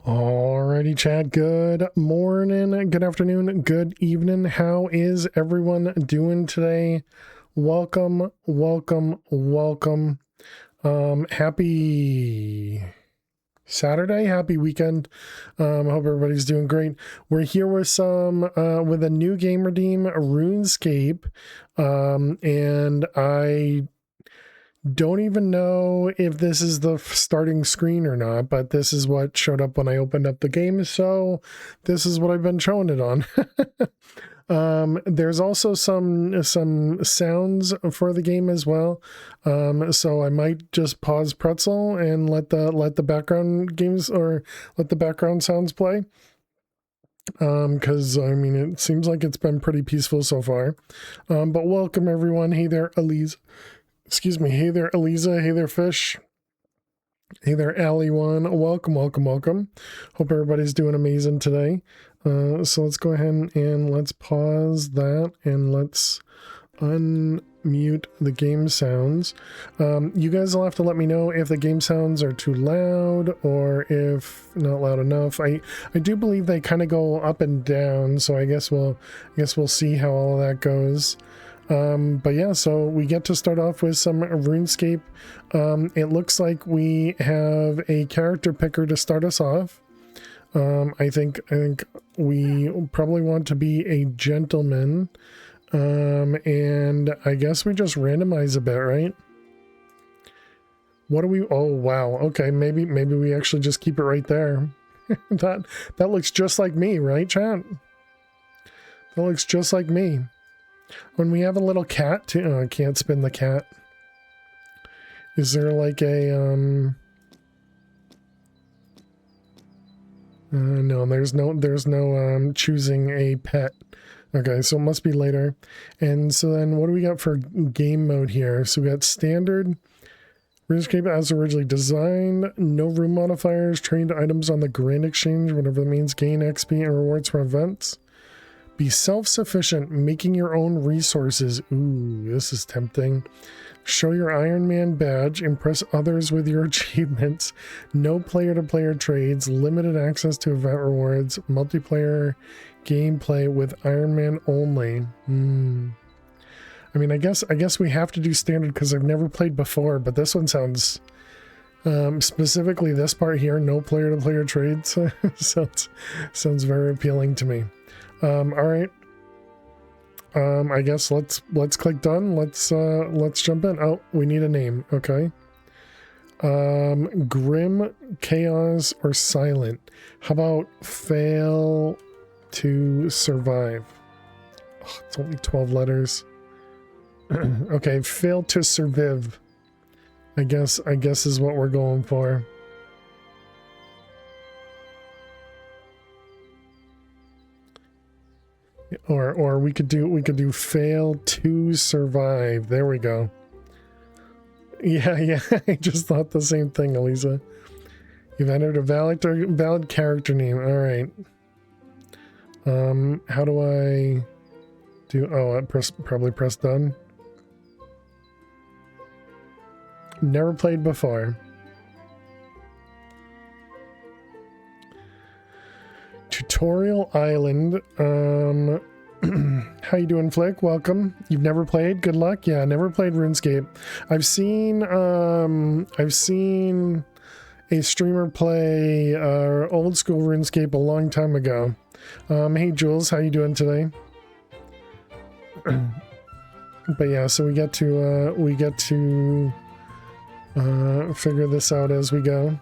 Alrighty, chat. Good morning, good afternoon, good evening. How is everyone doing today? Welcome, welcome, welcome. Happy Saturday, happy weekend. Hope everybody's doing great. We're here with with a new game redeem, RuneScape. And I don't even know if this is the starting screen or not, but this is what showed up when I opened up the game, so this is what I've been showing it on. There's also some sounds for the game as well, so I might just pause Pretzel and let the background games or let the background sounds play, because I mean it seems like it's been pretty peaceful so far. But welcome everyone. Hey there, Elise. Excuse me. Hey there, Eliza. Hey there, Fish. Hey there, Ali1. Welcome, welcome, welcome. Hope everybody's doing amazing today. So let's go ahead and let's pause that and let's unmute the game sounds. You guys will have to let me know if the game sounds are too loud or if not loud enough. I do believe they kind of go up and down, so I guess we'll see how all of that goes. But yeah, so we get to start off with some RuneScape. It looks like we have a character picker to start us off. I think we probably want to be a gentleman. And I guess we just randomize a bit, right? What do we, oh wow, okay, maybe we actually just keep it right there. that looks just like me, right, chat? That looks just like me. When we have a little cat too, oh, I can't spin the cat. Is there like a no, there's no choosing a pet. Okay, so it must be later. And so then what do we got for game mode here? So we got standard, RuneScape as originally designed, no room modifiers, trained items on the Grand Exchange, whatever that means, gain XP and rewards from events. Be self-sufficient, making your own resources. Ooh, this is tempting. Show your Iron Man badge, impress others with your achievements, no player-to-player trades, limited access to event rewards, multiplayer gameplay with Iron Man only. I mean, I guess we have to do standard because I've never played before, but this one sounds, specifically this part here, no player-to-player trades, sounds very appealing to me. All right. I guess let's click done. Let's jump in. Oh, we need a name. Okay. Grim, Chaos, or Silent. How about fail to survive? Oh, it's only 12 letters. Okay, fail to survive. I guess is what we're going for. Or we could do fail to survive. There we go. Yeah, I just thought the same thing, Elisa. You've entered a valid character name. All right. How do I do? Oh, I probably press done. Never played before. Tutorial Island. How you doing, Flick? Welcome. You've never played? Good luck. Yeah, never played RuneScape. I've seen a streamer play old school RuneScape a long time ago. Hey Jules, how you doing today? But yeah, so we get to figure this out as we go.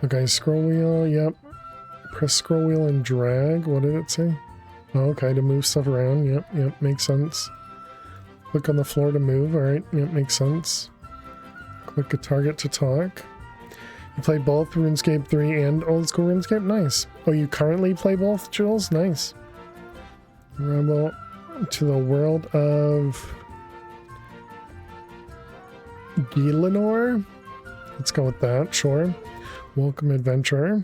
Okay, scroll wheel. Yep. Press scroll wheel and drag. What did it say? Oh, okay, to move stuff around. Yep, makes sense. Click on the floor to move. All right, yep, makes sense. Click a target to talk. You play both RuneScape 3 and old school RuneScape? Nice. Oh, you currently play both, Jules? Nice. Rebel to the world of Gielinor? Let's go with that, sure. Welcome, adventurer.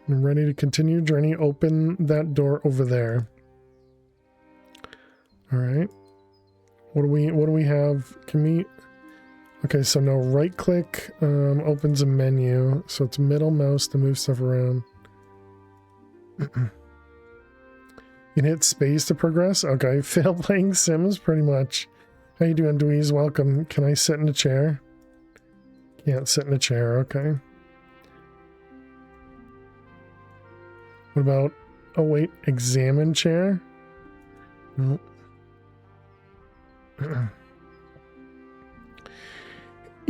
I'm ready to continue journey. Open that door over there. All right. What do we have? Can we Okay, so no, right click opens a menu. So it's middle mouse to move stuff around. You can hit space to progress. Okay, fail playing Sims pretty much. How you doing, Dweez? Welcome. Can I sit in a chair? Can't sit in a chair, okay. What about, oh wait, examine chair? Nope.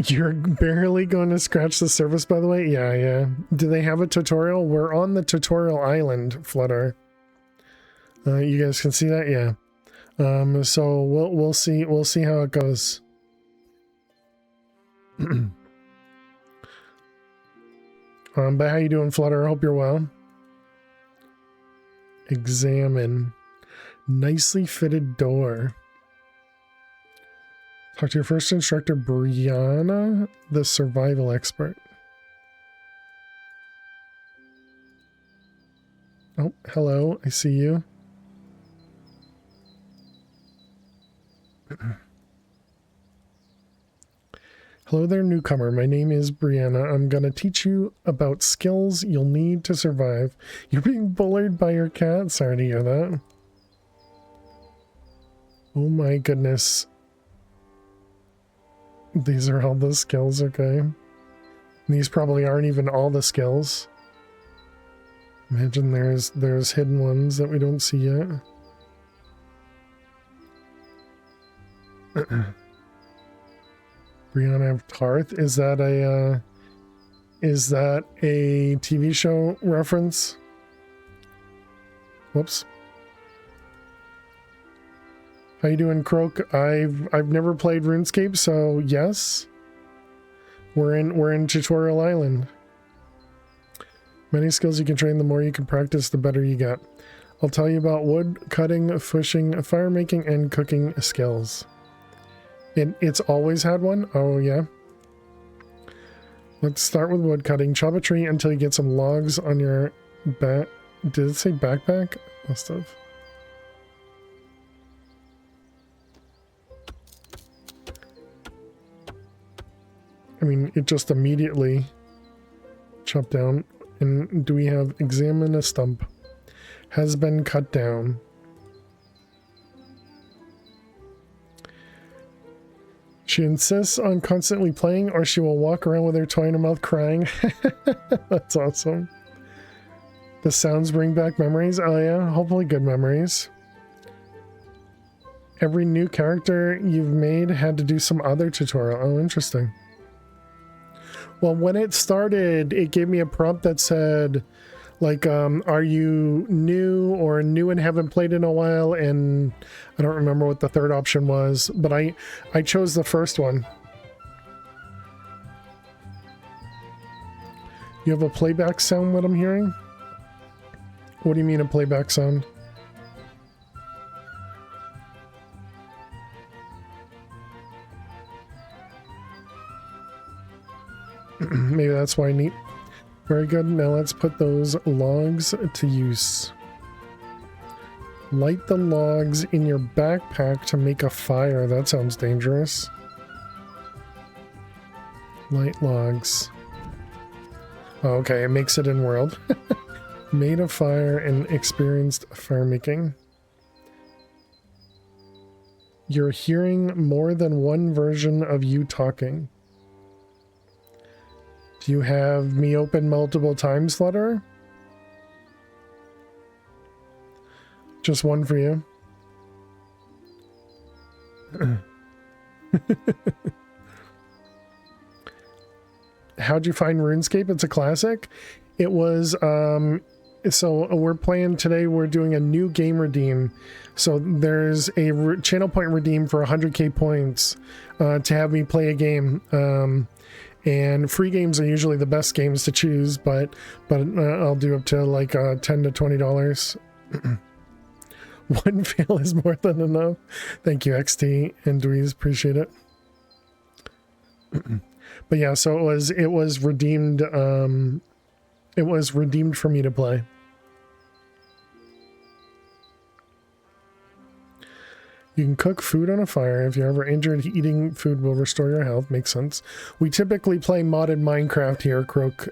You're barely going to scratch the surface, by the way? Yeah. Do they have a tutorial? We're on the tutorial island, Flutter. You guys can see that? Yeah. So we'll see how it goes. But how you doing, Flutter? I hope you're well. Examine. Nicely fitted door. Talk to your first instructor, Brianna, the survival expert. Oh, hello. I see you. Hello there, newcomer. My name is Brianna. I'm gonna teach you about skills you'll need to survive. You're being bullied by your cat? Sorry to hear that. Oh my goodness. These are all the skills, okay. These probably aren't even all the skills. Imagine there's hidden ones that we don't see yet. Brianna of Tarth, is that a TV show reference? Whoops. How you doing, Croak? I've never played RuneScape, so yes. We're in Tutorial Island. Many skills you can train, the more you can practice, the better you get. I'll tell you about wood cutting, fishing, fire making, and cooking skills. It's always had one? Oh, yeah. Let's start with wood cutting. Chop a tree until you get some logs on your back. Did it say backpack? Must have. I mean, it just immediately chopped down. And do we have examine a stump? Has been cut down. She insists on constantly playing, or she will walk around with her toy in her mouth crying. That's awesome. The sounds bring back memories. Oh yeah, hopefully good memories. Every new character you've made had to do some other tutorial. Oh, interesting. Well, when it started, it gave me a prompt that said, like, are you new or new and haven't played in a while? And I don't remember what the third option was, but I chose the first one. You have a playback sound, what I'm hearing? What do you mean a playback sound? Maybe that's why I need... Very good. Now let's put those logs to use. Light the logs in your backpack to make a fire. That sounds dangerous. Light logs. Oh, okay, it makes it in world. Made a fire and experienced fire making. You're hearing more than one version of you talking. Do you have me open multiple times, Flutter? Just one for you. How'd you find RuneScape? It's a classic. It was, so we're playing today, we're doing a new game redeem. So there's a channel point redeem for 100k points to have me play a game. And free games are usually the best games to choose, but I'll do up to like $10 to $20. One fail is more than enough. Thank you, XT and Dweez, appreciate it. But yeah, so it was redeemed. It was redeemed for me to play. You can cook food on a fire. If you're ever injured, eating food will restore your health. Makes sense. We typically play modded Minecraft here, Croak.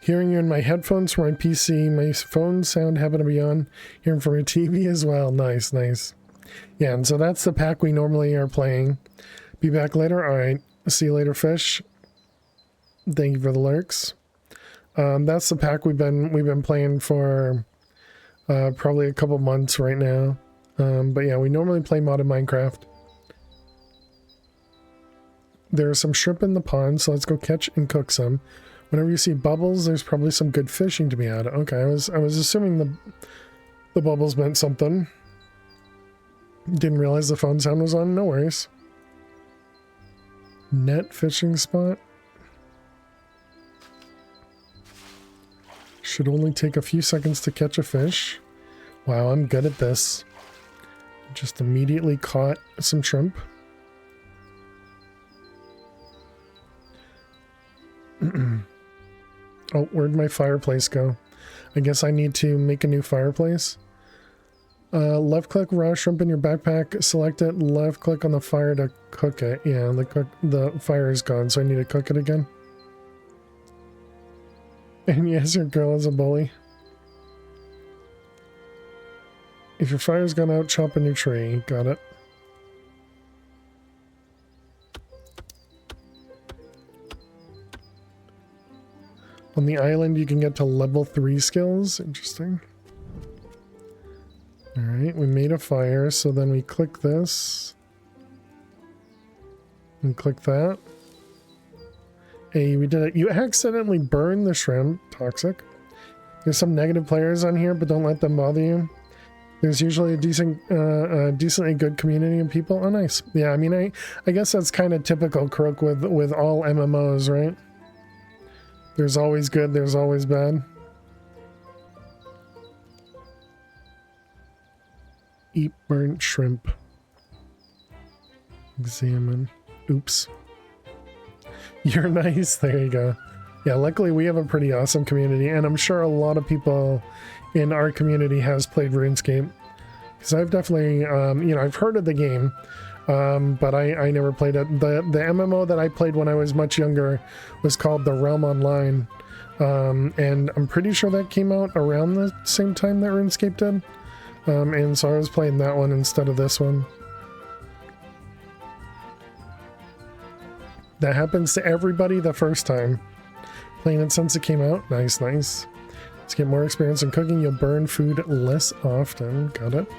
Hearing you in my headphones from my PC. My phone sound happen to be on. Hearing from your TV as well. Nice, nice. Yeah, and so that's the pack we normally are playing. Be back later. All right. See you later, fish. Thank you for the lurks. That's the pack we've been playing for probably a couple months right now. But yeah, we normally play modded Minecraft. There's some shrimp in the pond, so let's go catch and cook some. Whenever you see bubbles, there's probably some good fishing to be had. Okay, I was assuming the bubbles meant something. Didn't realize the phone sound was on. No worries. Net fishing spot. Should only take a few seconds to catch a fish. Wow, I'm good at this. Just immediately caught some shrimp. Oh, where'd my fireplace go? I guess I need to make a new fireplace. Left click raw shrimp in your backpack, select it, left click on the fire to cook it. Yeah, the fire is gone, so I need to cook it again. And yes, your girl is a bully. If your fire's gone out, chop a new tree. Got it. On the island, you can get to level 3 skills. Interesting. Alright, we made a fire, so then we click this. And click that. Hey, we did it. You accidentally burned the shrimp. Toxic. There's some negative players on here, but don't let them bother you. There's usually a decently good community of people. Oh, nice. Yeah, I mean, I guess that's kind of typical, Croak, with all MMOs, right? There's always good, there's always bad. Eat burnt shrimp. Examine. Oops. You're nice. There you go. Yeah, luckily we have a pretty awesome community, and I'm sure a lot of people in our community has played RuneScape. Because I've definitely, you know, I've heard of the game, but I never played it. The MMO that I played when I was much younger was called The Realm Online, and I'm pretty sure that came out around the same time that RuneScape did. And so I was playing that one instead of this one. That happens to everybody the first time. Playing it since it came out. Nice, nice. To get more experience in cooking, you'll burn food less often. Got it.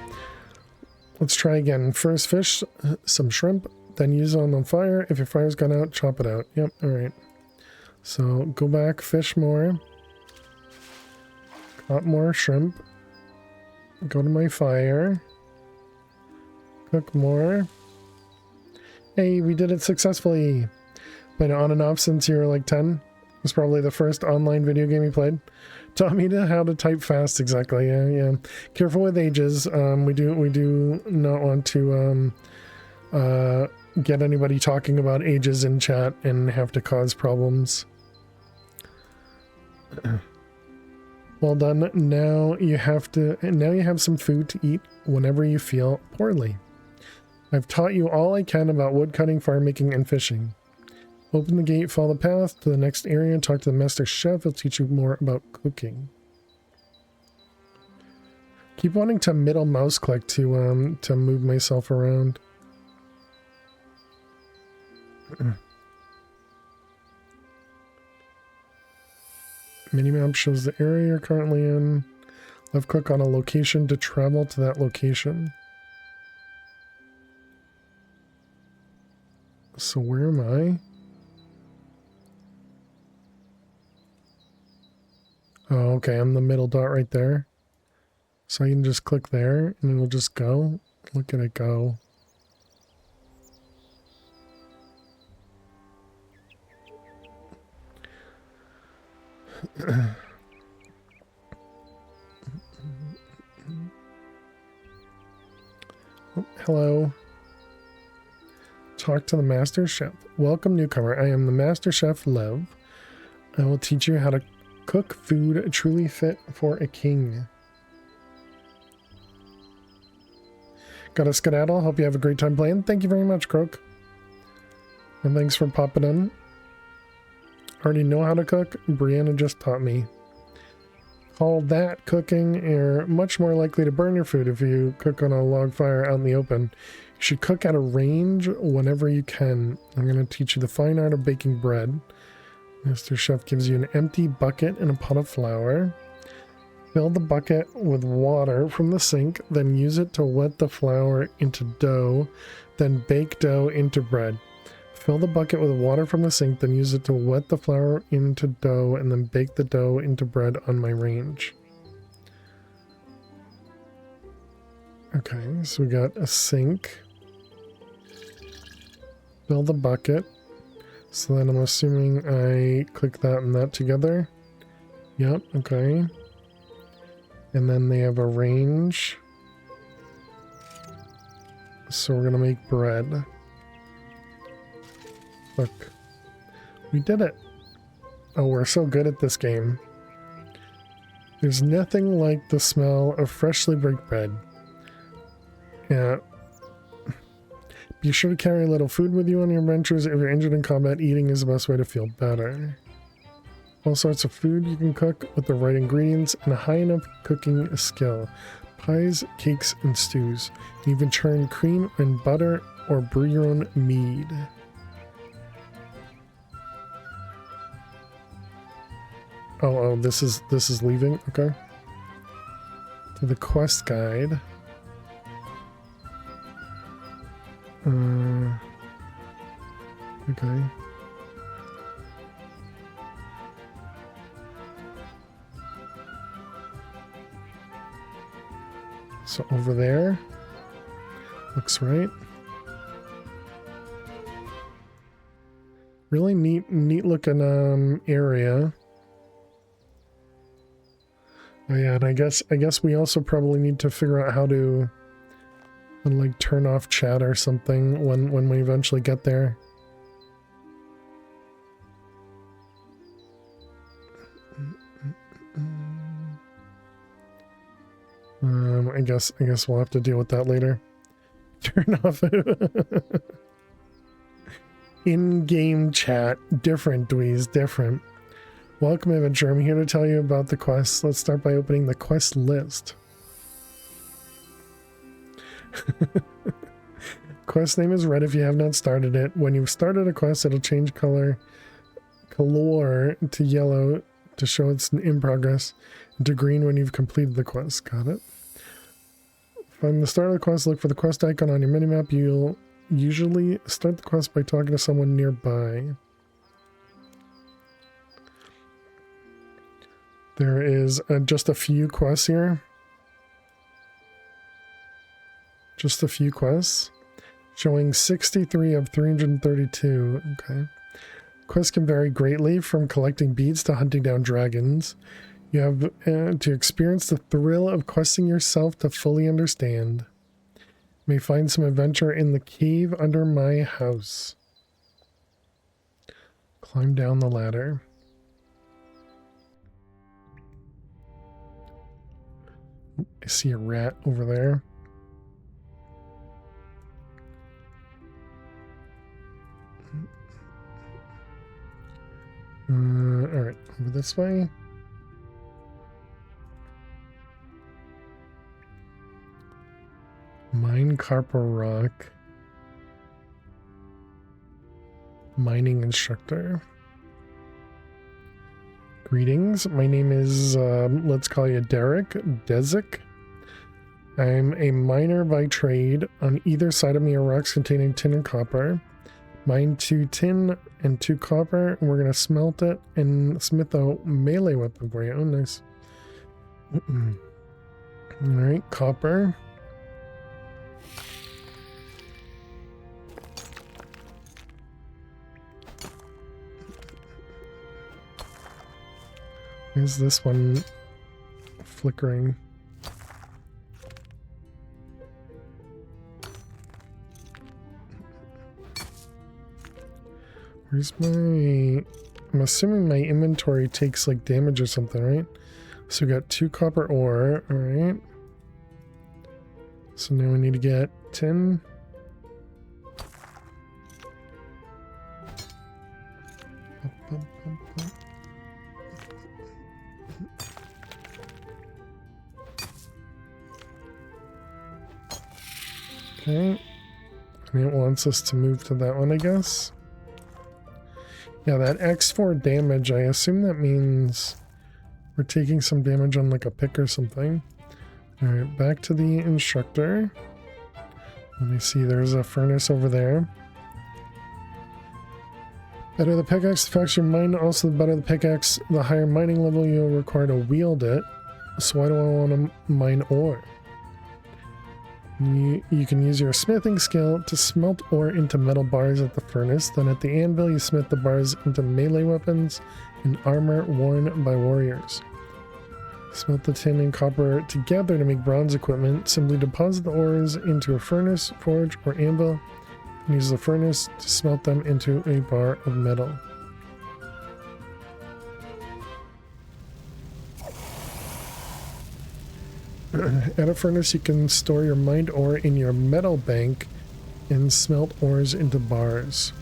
Let's try again. First fish some shrimp, then use it on the fire. If your fire's gone out, chop it out. Yep, alright. So go back, fish more. Caught more shrimp. Go to my fire. Cook more. Hey, we did it successfully. Played it on and off since you were like 10. It was probably the first online video game you played. Taught me how to type fast, exactly. Yeah. Careful with ages. We do not want to get anybody talking about ages in chat and have to cause problems. Well done. Now you have some food to eat whenever you feel poorly. I've taught you all I can about woodcutting, fire making, and fishing. Open the gate, follow the path to the next area, and talk to the master chef. He'll teach you more about cooking. Keep wanting to middle mouse click to move myself around. Minimap shows the area you're currently in. Left click on a location to travel to that location. So where am I? Oh, okay, I'm the middle dot right there. So I can just click there and it'll just go. Look at it go. Oh, hello. Talk to the master chef. Welcome, newcomer. I am the master chef, Lev. I will teach you how to cook food truly fit for a king. Got a skedaddle. Hope you have a great time playing. Thank you very much, Croak. And thanks for popping in. Already know how to cook? Brianna just taught me. Call that cooking. You're much more likely to burn your food if you cook on a log fire out in the open. You should cook at a range whenever you can. I'm going to teach you the fine art of baking bread. Mr. Chef gives you an empty bucket and a pot of flour. Fill the bucket with water from the sink, then use it to wet the flour into dough, then bake dough into bread. Fill the bucket with water from the sink, then use it to wet the flour into dough, and then bake the dough into bread on my range. Okay, so we got a sink. Fill the bucket. So then I'm assuming I click that and that together. Yep, okay. And then they have a range. So we're gonna make bread. Look. We did it. Oh, we're so good at this game. There's nothing like the smell of freshly baked bread. Yeah. Be sure to carry a little food with you on your adventures. If you're injured in combat, eating is the best way to feel better. All sorts of food you can cook with the right ingredients and a high enough cooking skill. Pies, cakes, and stews. You even churn cream and butter or brew your own mead. Oh, this is leaving. Okay. To the quest guide. Okay. So over there. Looks right. Really neat looking area. Oh yeah, and I guess we also probably need to figure out how to like turn off chat or something when we eventually get there. I guess we'll have to deal with that later. Turn off in-game chat. Different, Dweez, different. Welcome, Adventure. I'm here to tell you about the quests. Let's start by opening the quest list. Quest name is red if you have not started it. When you've started a quest, it'll change color to yellow to show it's in progress, and to green when you've completed the quest. Got it? From the start of the quest, look for the quest icon on your minimap. You'll usually start the quest by talking to someone nearby. There is just a few quests here. Just a few quests. Showing 63 of 332. Okay. Quests can vary greatly from collecting beads to hunting down dragons. You have to experience the thrill of questing yourself to fully understand. You may find some adventure in the cave under my house. Climb down the ladder. I see a rat over there. Alright, over this way. Mine copper rock. Mining instructor. Greetings, my name is, let's call you Derek, Dezik. I'm a miner by trade. On either side of me are rocks containing tin and copper. Mine 2 tin and 2 copper, and we're going to smelt it and smith a melee weapon for you. Oh, nice. Alright, copper. Where's this one flickering? Where's my... I'm assuming my inventory takes like damage or something, right? So we got 2 copper ore, alright. So now we need to get tin. Okay. And it wants us to move to that one, I guess. Yeah, that X4 damage, I assume that means we're taking some damage on like a pick or something. Alright, back to the instructor. Let me see, there's a furnace over there. Better the pickaxe affects your mine, also the better the pickaxe, the higher mining level you'll require to wield it. So why do I want to mine ore? You can use your smithing skill to smelt ore into metal bars at the furnace. Then at the anvil, you smith the bars into melee weapons and armor worn by warriors. Smelt the tin and copper together to make bronze equipment. Simply deposit the ores into a furnace, forge, or anvil, and use the furnace to smelt them into a bar of metal. At a furnace, you can store your mined ore in your metal bank and smelt ores into bars.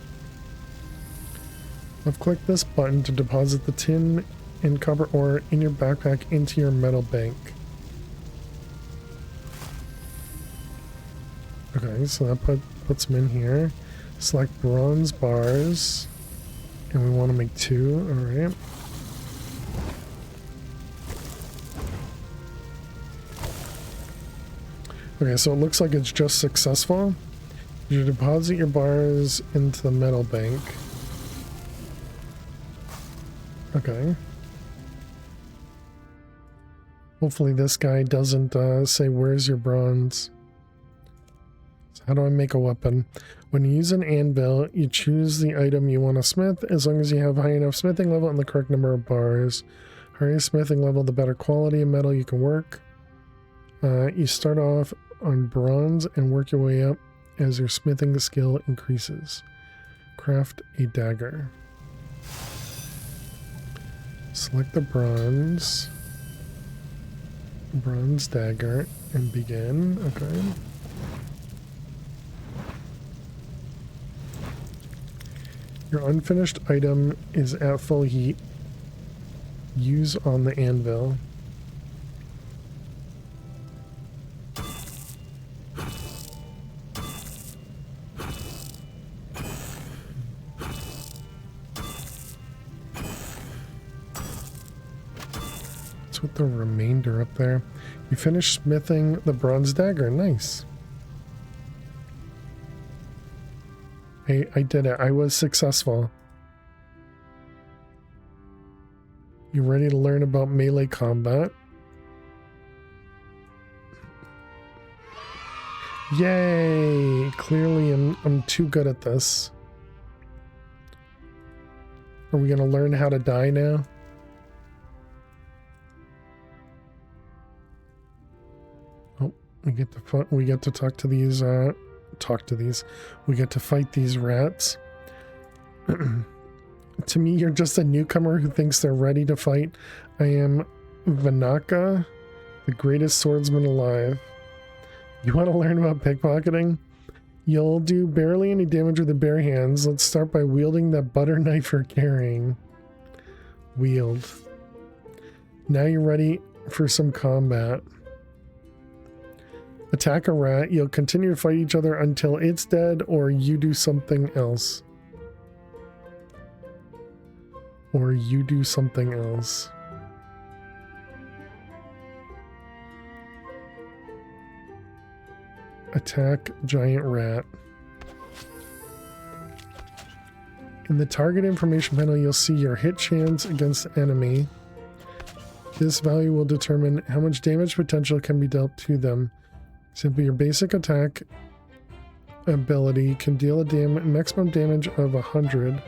Left-click this button to deposit the tin and copper ore in your backpack into your metal bank. Okay, so that puts them in here. Select bronze bars, and we want to make 2. All right. Okay, so it looks like it's just successful. You deposit your bars into the metal bank. Okay. Hopefully this guy doesn't say, where's your bronze? So how do I make a weapon? When you use an anvil, you choose the item you want to smith, as long as you have high enough smithing level and the correct number of bars. Higher smithing level, the better quality of metal you can work. You start off on bronze and work your way up as your smithing skill increases. Craft a dagger. Select the bronze dagger and begin. Okay. Your unfinished item is at full heat. Use on the anvil. With the remainder up there. You finished smithing the bronze dagger. Nice. I did it. I was successful. You ready to learn about melee combat? Yay! Clearly I'm too good at this. Are we gonna learn how to die now? We get to talk to these, we get to fight these rats. To me, you're just a newcomer who thinks they're ready to fight. I am Vanaka, the greatest swordsman alive. You want to learn about pickpocketing? You'll do barely any damage with the bare hands. Let's start by wielding that butter knife you're carrying. Wield. Now you're ready for some combat. Attack a rat. You'll continue to fight each other until it's dead or you do something else. Or you do something else. Attack giant rat. In the target information panel, you'll see your hit chance against the enemy. This value will determine how much damage potential can be dealt to them. Simply your basic attack ability can deal a maximum damage of 100.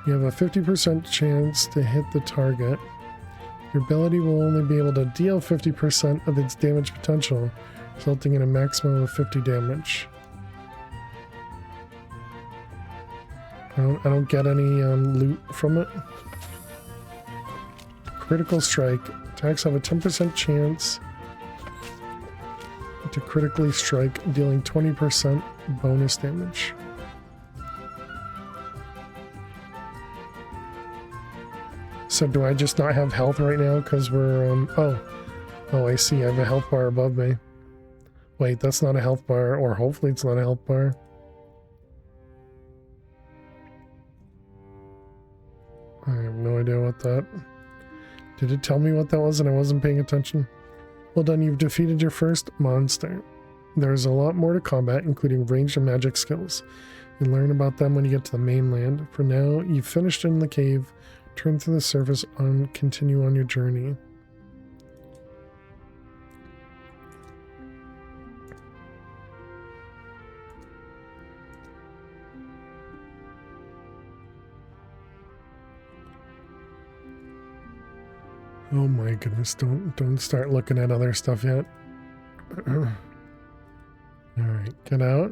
You have a 50% chance to hit the target. Your ability will only be able to deal 50% of its damage potential, resulting in a maximum of 50 damage. I don't get any loot from it. Critical strike. Attacks have a 10% chance to critically strike, dealing 20% bonus damage. So do I just not have health right now because we're, oh, I see, I have a health bar above me. Wait, that's not a health bar, or hopefully it's not a health bar. I have no idea what that... Did it tell me what that was and I wasn't paying attention? Well done, you've defeated your first monster. There's a lot more to combat, including ranged and magic skills. You'll learn about them when you get to the mainland. For now, you've finished in the cave. Turn to the surface and continue on your journey. Oh my goodness, don't start looking at other stuff yet. Alright, get out.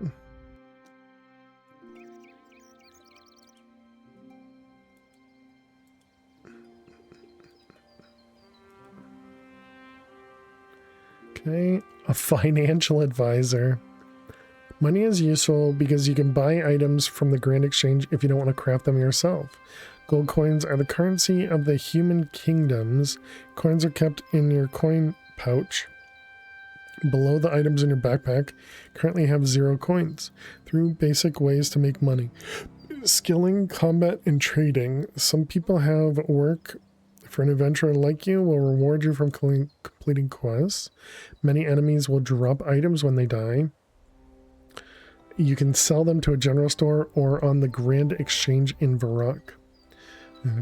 Okay, a financial advisor. Money is useful because you can buy items from the Grand Exchange if you don't want to craft them yourself. Gold coins are the currency of the human kingdoms. Coins are kept in your coin pouch. Below the items in your backpack, currently have 0 coins. Through basic ways to make money. Skilling, combat, and trading. Some people have work for an adventurer like you will reward you from completing quests. Many enemies will drop items when they die. You can sell them to a general store or on the Grand Exchange in Varrock.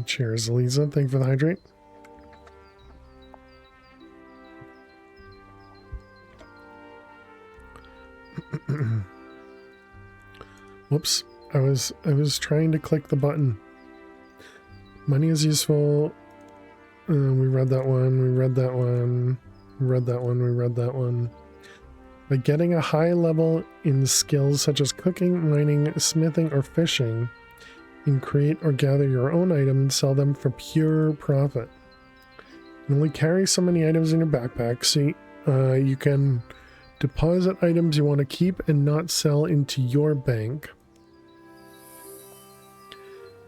Cheers, Eliza. Thank you for the hydrate. Whoops. I was trying to click the button. Money is useful. We read that one. We read that one. We read that one. We read that one. By getting a high level in skills such as cooking, mining, smithing, or fishing, you can create or gather your own items and sell them for pure profit. You only carry so many items in your backpack, so you can deposit items you want to keep and not sell into your bank.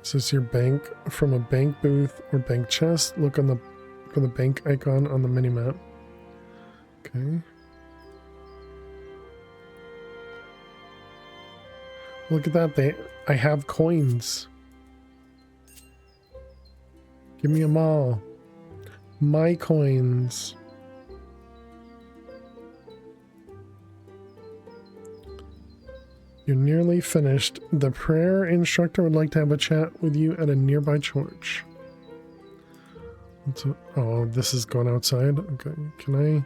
This is your bank from a bank booth or bank chest. Look on for the bank icon on the minimap. Okay. Look at that, I have coins. Give me them all. My coins. You're nearly finished. The prayer instructor would like to have a chat with you at a nearby church. Oh, this is going outside? Okay, can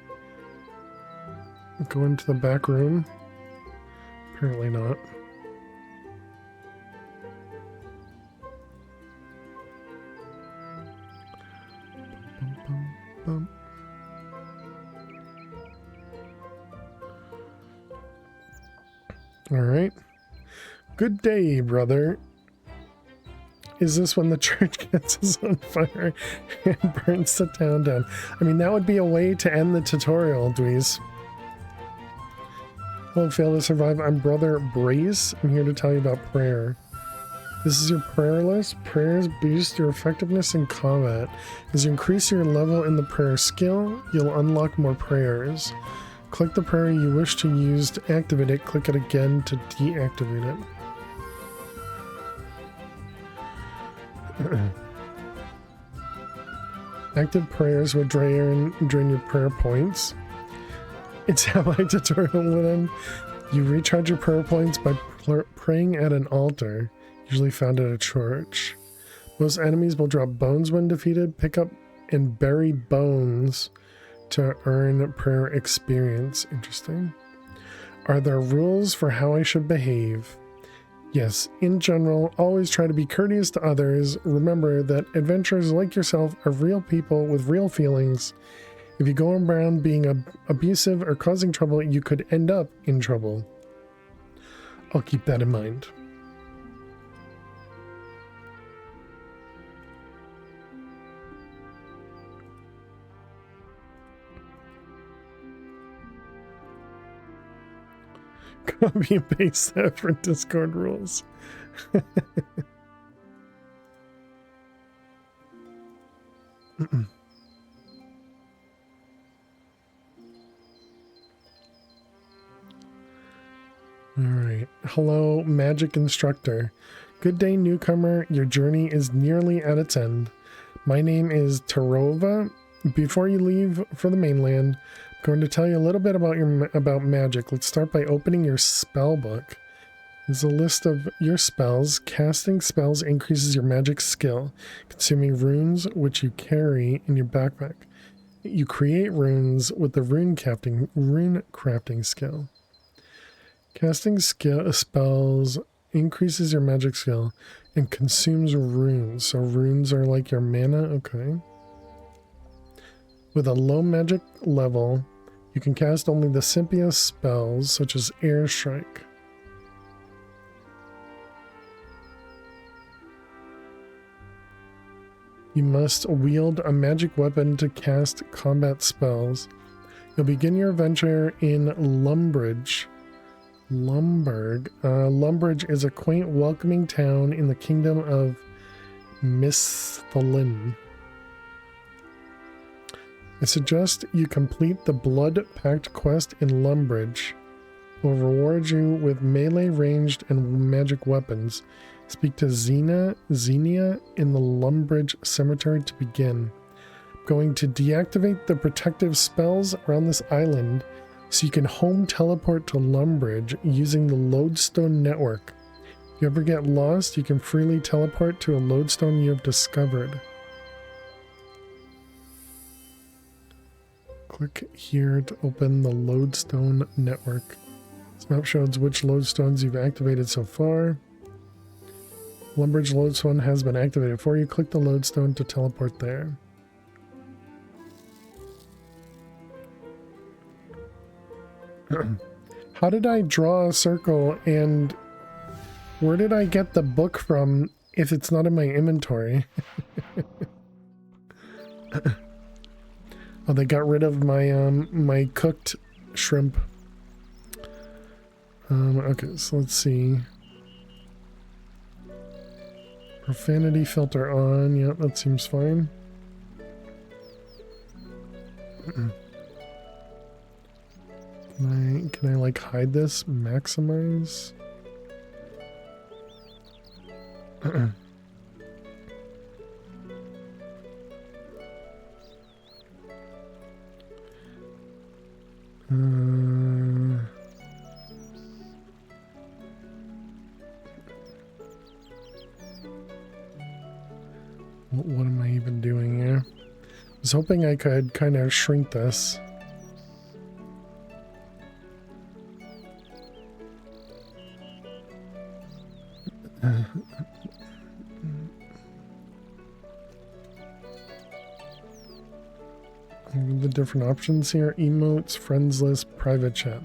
I go into the back room? Apparently not. All right. Good day, brother. Is this when the church gets us on fire and burns the town down? I mean, that would be a way to end the tutorial, Dweez. Hello, fail to survive. I'm Brother Brace. I'm here to tell you about prayer. This is your prayer list. Prayers boost your effectiveness in combat. As you increase your level in the prayer skill, you'll unlock more prayers. Click the prayer you wish to use to activate it. Click it again to deactivate it. Active prayers will drain your prayer points. It's how my tutorial would end. You recharge your prayer points by praying at an altar, usually found at a church. Most enemies will drop bones when defeated. Pick up and bury bones to earn prayer experience. Interesting. Are there rules for how I should behave? Yes, in general, always try to be courteous to others. Remember that adventurers like yourself are real people with real feelings. If you go around being abusive or causing trouble, you could end up in trouble. I'll keep that in mind. Copy and paste that for Discord rules. Alright. Hello, magic instructor. Good day, newcomer. Your journey is nearly at its end. My name is Tarova. Before you leave for the mainland, I'm going to tell you a little bit about magic. Let's start by opening your spell book. There's a list of your spells. Casting spells increases your magic skill, consuming runes which you carry in your backpack. You create runes with the rune crafting skill. Casting spells increases your magic skill and consumes runes. So runes are like your mana, okay. With a low magic level, you can cast only the simplest spells such as Air Strike. You must wield a magic weapon to cast combat spells. You'll begin your adventure in Lumbridge. Lumbridge is a quaint, welcoming town in the kingdom of Misthalin. I suggest you complete the Blood Pact quest in Lumbridge. It will reward you with melee, ranged, and magic weapons. Speak to Xenia in the Lumbridge Cemetery to begin. I'm going to deactivate the protective spells around this island so you can home teleport to Lumbridge using the Lodestone network. If you ever get lost, you can freely teleport to a lodestone you have discovered. Click here to open the Lodestone network. This map shows which lodestones you've activated so far. Lumbridge lodestone has been activated for you. Click the lodestone to teleport there. How did I draw a circle, and where did I get the book from if it's not in my inventory? Oh, they got rid of my my cooked shrimp. Okay, so let's see. Profanity filter on. Yep, that seems fine. Can I like hide this? Maximize? What am I even doing here? I was hoping I could kind of shrink this. The different options here: emotes, friends list, private chat.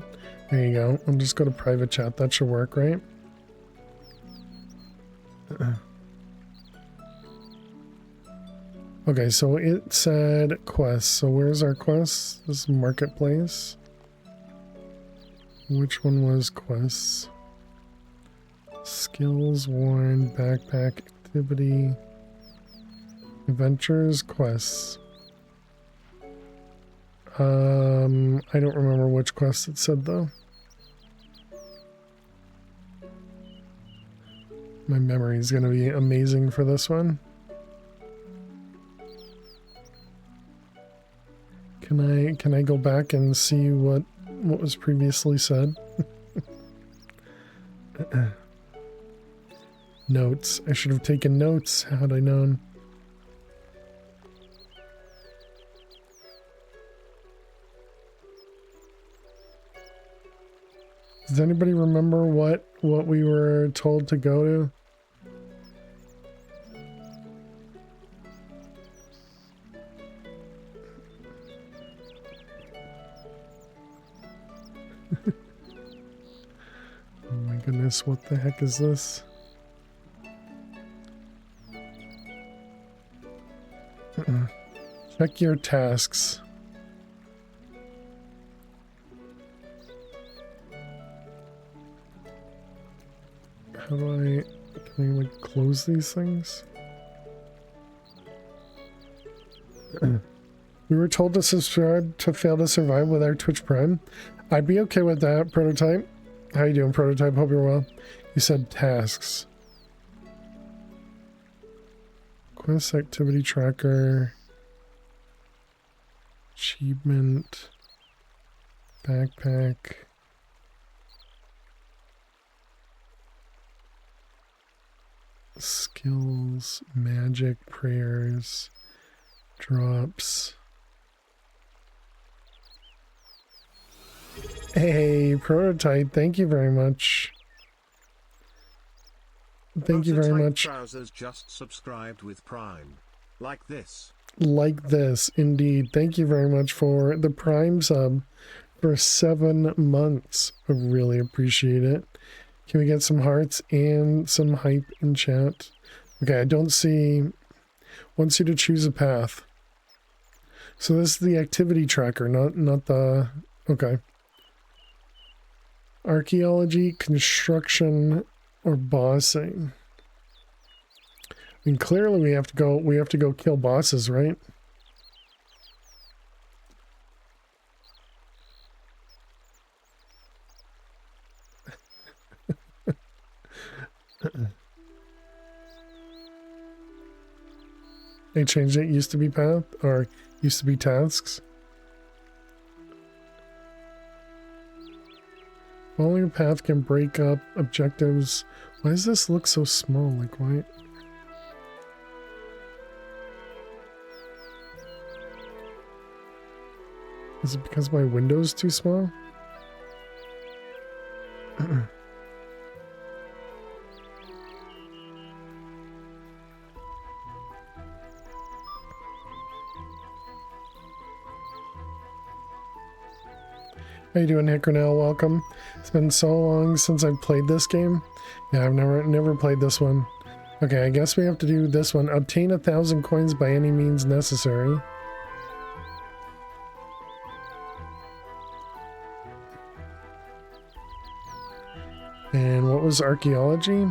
There you go. I'll just go to private chat. That should work, right? Okay, so it said quests. So where's our quests? This is marketplace. Which one was quests? Skills, worn, backpack, activity, adventures, quests. I don't remember which quest it said though. My memory is going to be amazing for this one. Can I go back and see what was previously said? Notes. I should have taken notes had I known. Does anybody remember what we were told to go to? Oh my goodness, what the heck is this? Check your tasks. How do can I like close these things? We were told to subscribe to fail to survive with our Twitch Prime. I'd be okay with that, Prototype. How you doing, Prototype? Hope you're well. You said tasks. Quest activity tracker. Achievement. Backpack. Skills. Magic. Prayers. Drops. Hey, Prototype, thank you very much. Thank you very much. Trousers just subscribed with Prime. Like this. Like this, indeed. Thank you very much for the Prime sub for 7 months. I really appreciate it. Can we get some hearts and some hype in chat? Okay, I don't see... Wants you to choose a path. So this is the activity tracker, not the... Okay. Archaeology, construction, or bossing. I mean, clearly we have to go kill bosses, right? They changed it. Used to be path, or used to be tasks. Following a path can break up objectives. Why does this look so small? Like, why? Is it because my window's too small? How you doing, Hickornell? Welcome. It's been so long since I've played this game. Yeah, I've never played this one. Okay, I guess we have to do this one. Obtain 1,000 coins by any means necessary. And what was archaeology?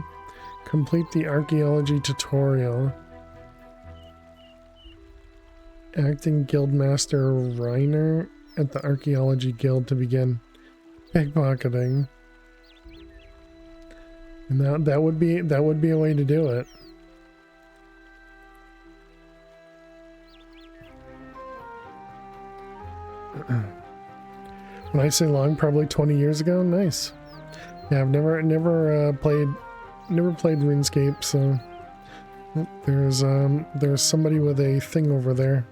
Complete the archaeology tutorial. Acting Guildmaster Reiner at the Archaeology Guild to begin pickpocketing. And that would be a way to do it. When I say long, probably 20 years ago. Nice. Yeah, I've never played RuneScape, so there's somebody with a thing over there.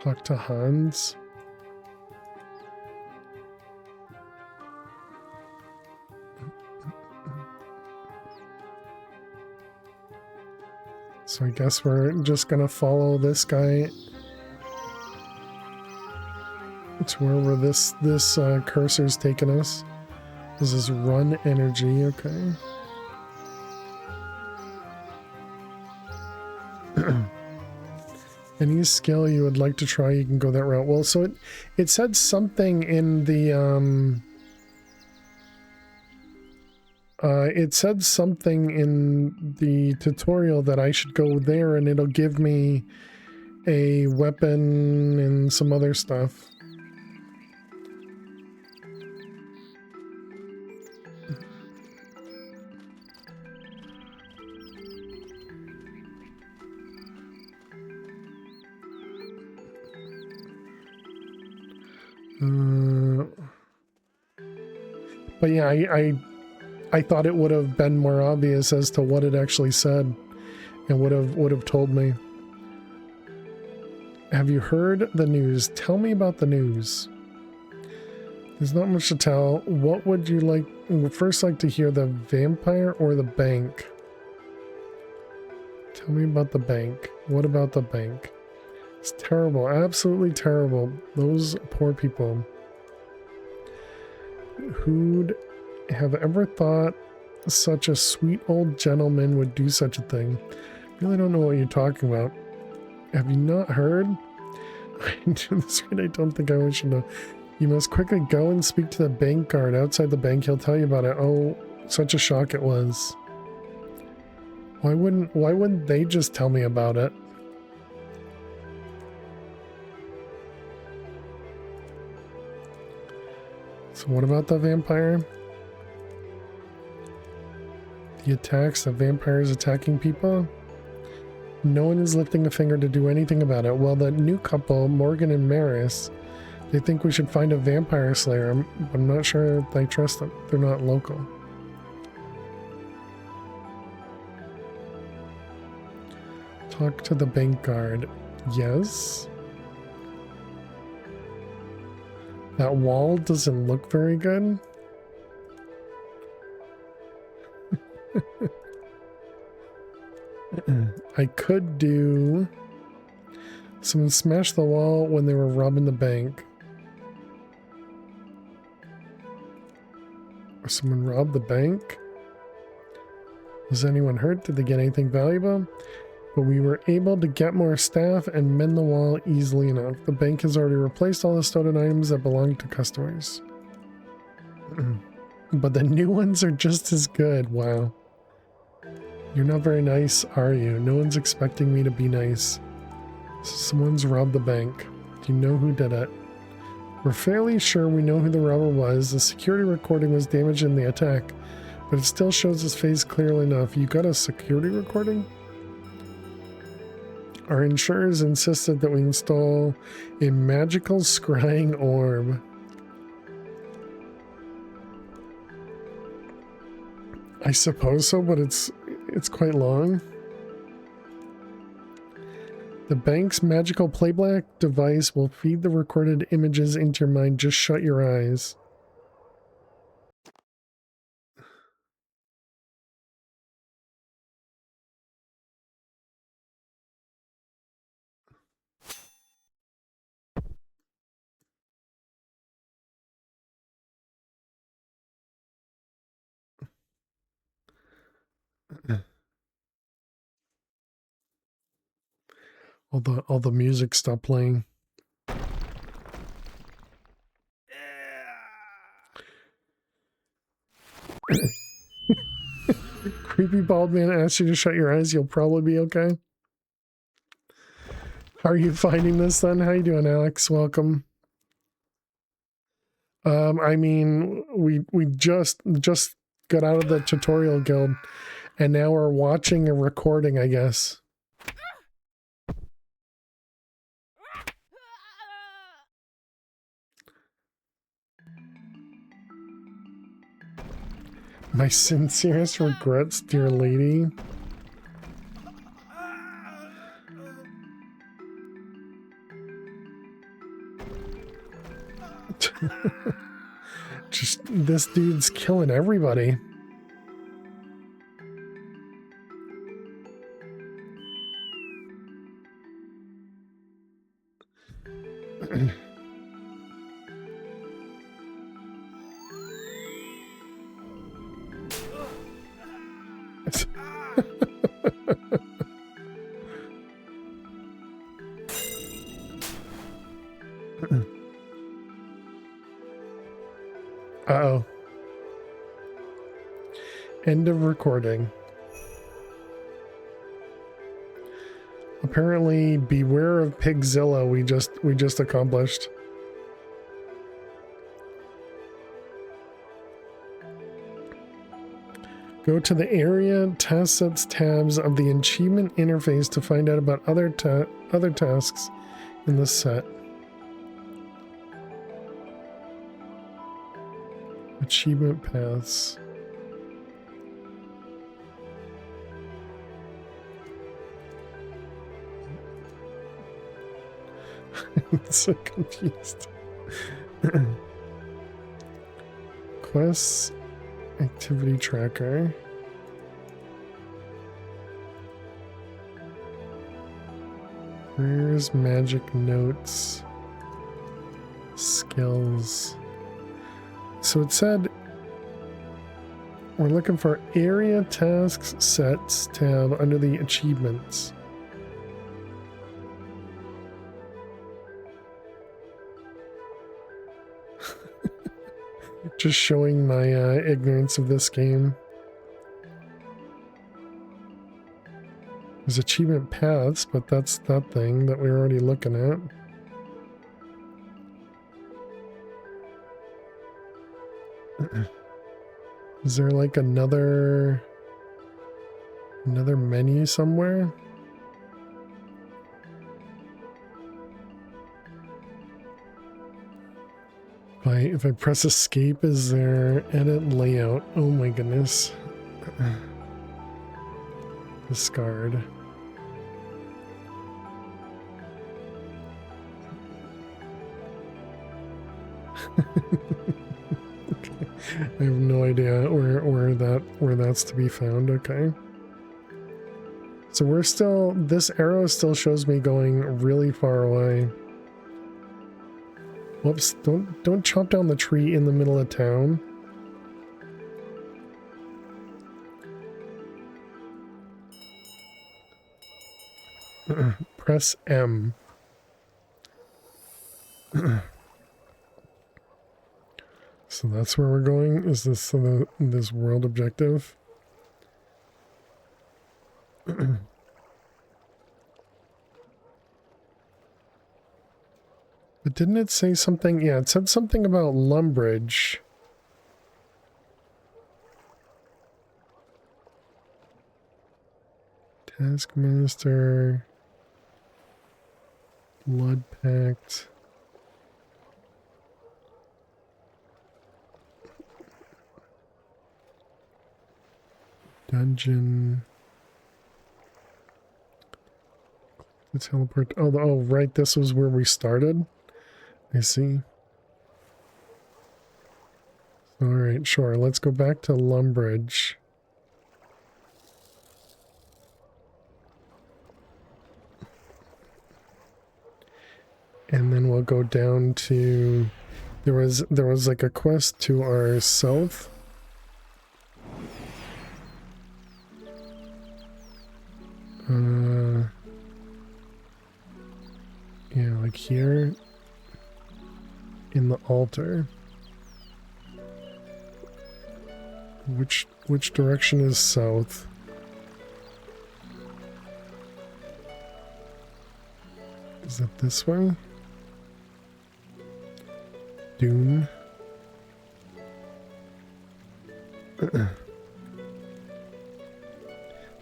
Talk to Hans. So I guess we're just gonna follow this guy to wherever this cursor's taking us. This is run energy, okay. Any skill you would like to try, you can go that route. Well, so it said something in the tutorial that I should go there and it'll give me a weapon and some other stuff. But yeah, I thought it would have been more obvious as to what it actually said and would have told me. Have you heard the news? Tell me about the news. There's not much to tell. What would you like? First, like to hear the vampire or the bank? Tell me about the bank. What about the bank? It's terrible. Absolutely terrible. Those poor people. Who'd have ever thought such a sweet old gentleman would do such a thing? Really don't know what you're talking about. Have you not heard? I do this right. I don't think I should know. You must quickly go and speak to the bank guard outside the bank. He'll tell you about it. Oh, such a shock it was. Why wouldn't they just tell me about it? So what about the vampire? The attacks, the vampires attacking people? No one is lifting a finger to do anything about it. Well, the new couple, Morgan and Maris, they think we should find a vampire slayer. I'm not sure if I trust them. They're not local. Talk to the bank guard. Yes. That wall doesn't look very good. I could do... Someone smashed the wall when they were robbing the bank. Or someone robbed the bank? Was anyone hurt? Did they get anything valuable? But we were able to get more staff and mend the wall easily enough. The bank has already replaced all the stolen items that belonged to customers. But the new ones are just as good. Wow. You're not very nice, are you? No one's expecting me to be nice. Someone's robbed the bank. Do you know who did it? We're fairly sure we know who the robber was. The security recording was damaged in the attack, but it still shows his face clearly enough. You got a security recording? Our insurers insisted that we install a magical scrying orb. I suppose so, but it's quite long. The bank's magical playback device will feed the recorded images into your mind. Just shut your eyes. All the music stopped playing. Creepy bald man asks you to shut your eyes. You'll probably be okay. How are you finding this then? How you doing, Alex? Welcome. I mean, we just got out of the tutorial guild, and now we're watching a recording, I guess. My sincerest regrets, dear lady. Just, this dude's killing everybody. Uh-oh. End of recording. Apparently, beware of Pigzilla we just accomplished. Go to the area task sets tabs of the achievement interface to find out about other tasks in the set. Achievement paths. I'm so confused. Quests, activity tracker. Where's magic notes? Skills. So it said we're looking for area tasks sets tab under the achievements. Just showing my ignorance of this game. There's achievement paths, but that's that thing that we're already looking at. Is there like another menu somewhere? If I press escape, is there edit layout? Oh my goodness. Discard. Okay. I have no idea where that's to be found. Okay. So we're still, this arrow still shows me going really far away. Whoops, don't chop down the tree in the middle of town. Press M. So that's where we're going. Is this this world objective? But didn't it say something? Yeah, it said something about Lumbridge. Taskmaster. Blood Pact. Dungeon. The teleport. Oh, right. This was where we started. I see. All right, sure. Let's go back to Lumbridge. And then we'll go down to, there was like a quest to our south. Yeah, like here in the altar. Which direction is south? Is it this way? Dune.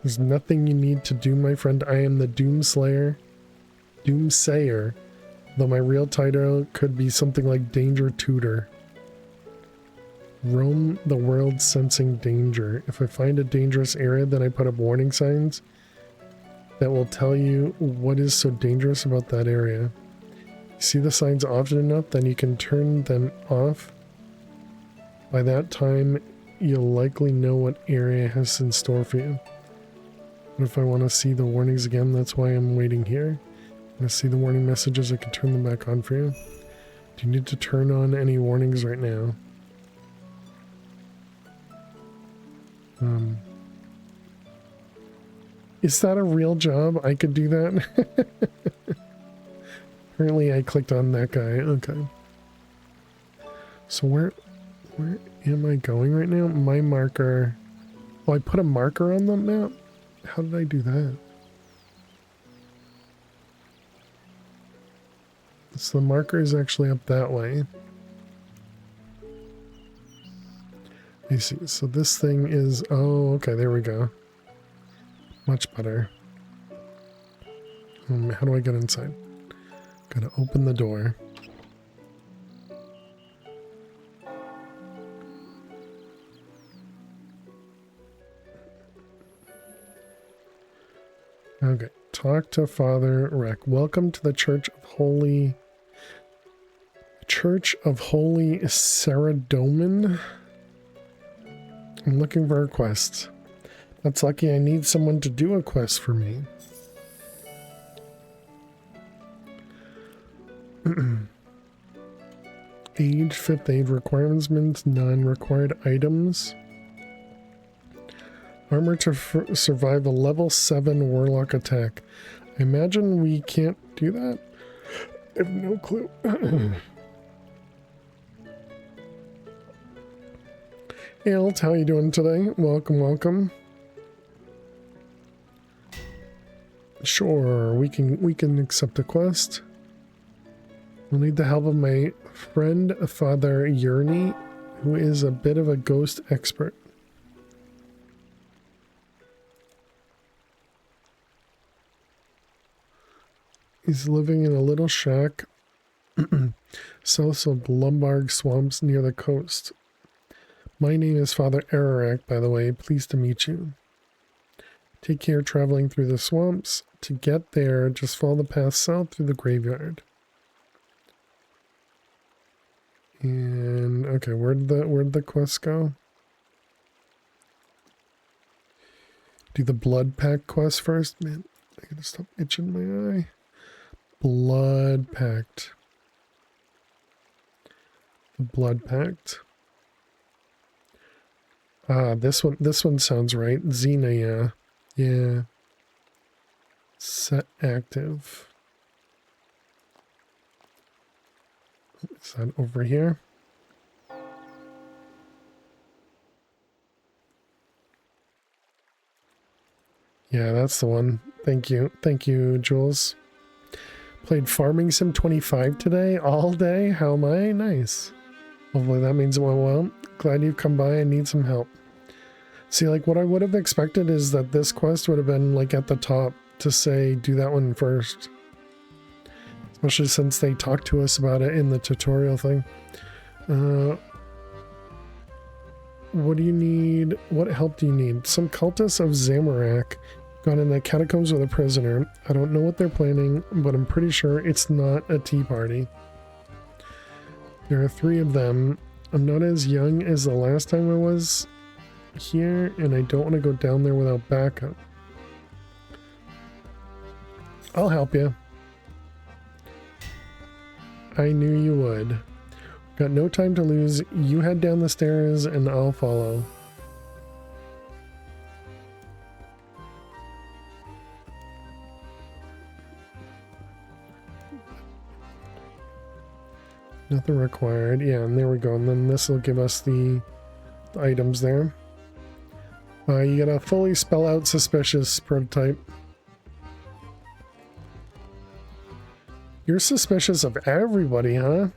There's nothing you need to do, my friend. I am the Doomsayer, though my real title could be something like Danger Tutor. Roam the world sensing danger. If I find a dangerous area, then I put up warning signs that will tell you what is so dangerous about that area. See the signs often enough, then you can turn them off. By that time, you'll likely know what area has in store for you. But if I want to see the warnings again, that's why I'm waiting here. When I see the warning messages, I can turn them back on for you. Do you need to turn on any warnings right now? Is that a real job? I could do that? Apparently I clicked on that guy. Okay. So where am I going right now? My marker. Oh, I put a marker on the map? How did I do that? So the marker is actually up that way. I see. So this thing is... Oh, okay. There we go. Much better. How do I get inside? Gotta open the door. Okay. Talk to Father Rec. Welcome to the Church of Holy Saradomin. I'm looking for a quest. That's lucky. I need someone to do a quest for me. Age, 5th aid requirements, none. Required items. Armor to survive a level 7 warlock attack. I imagine we can't do that. I have no clue. Hey, Alt, how you doing today? Welcome, welcome. Sure, we can accept a quest. We'll need the help of my friend, Father Yurni, who is a bit of a ghost expert. He's living in a little shack south of Lombard swamps near the coast. My name is Father Ararak, by the way. Pleased to meet you. Take care traveling through the swamps. To get there, just follow the path south through the graveyard. And okay, where'd the quest go? Do the blood pact quest first. Man, I gotta stop itching my eye. Blood pact. The blood pact. Ah, this one sounds right. Xena, yeah. Yeah. Set active. Is that over here? Yeah, that's the one. Thank you. Thank you, Jules. Played Farming Sim 25 today, all day. How am I? Nice. Hopefully that means it went well. Glad you've come by and need some help. See, like, what I would have expected is that this quest would have been, like, at the top to say, do that one first. Especially since they talked to us about it in the tutorial thing. What do you need? What help do you need? Some cultists of Zamorak gone in the catacombs with a prisoner. I don't know what they're planning, but I'm pretty sure it's not a tea party. There are 3 of them. I'm not as young as the last time I was here, and I don't want to go down there without backup. I'll help you. I knew you would. Got no time to lose. You head down the stairs and I'll follow. Nothing required. Yeah, and there we go. And then this will give us the items there. You gotta fully spell out suspicious prototype. You're suspicious of everybody, huh?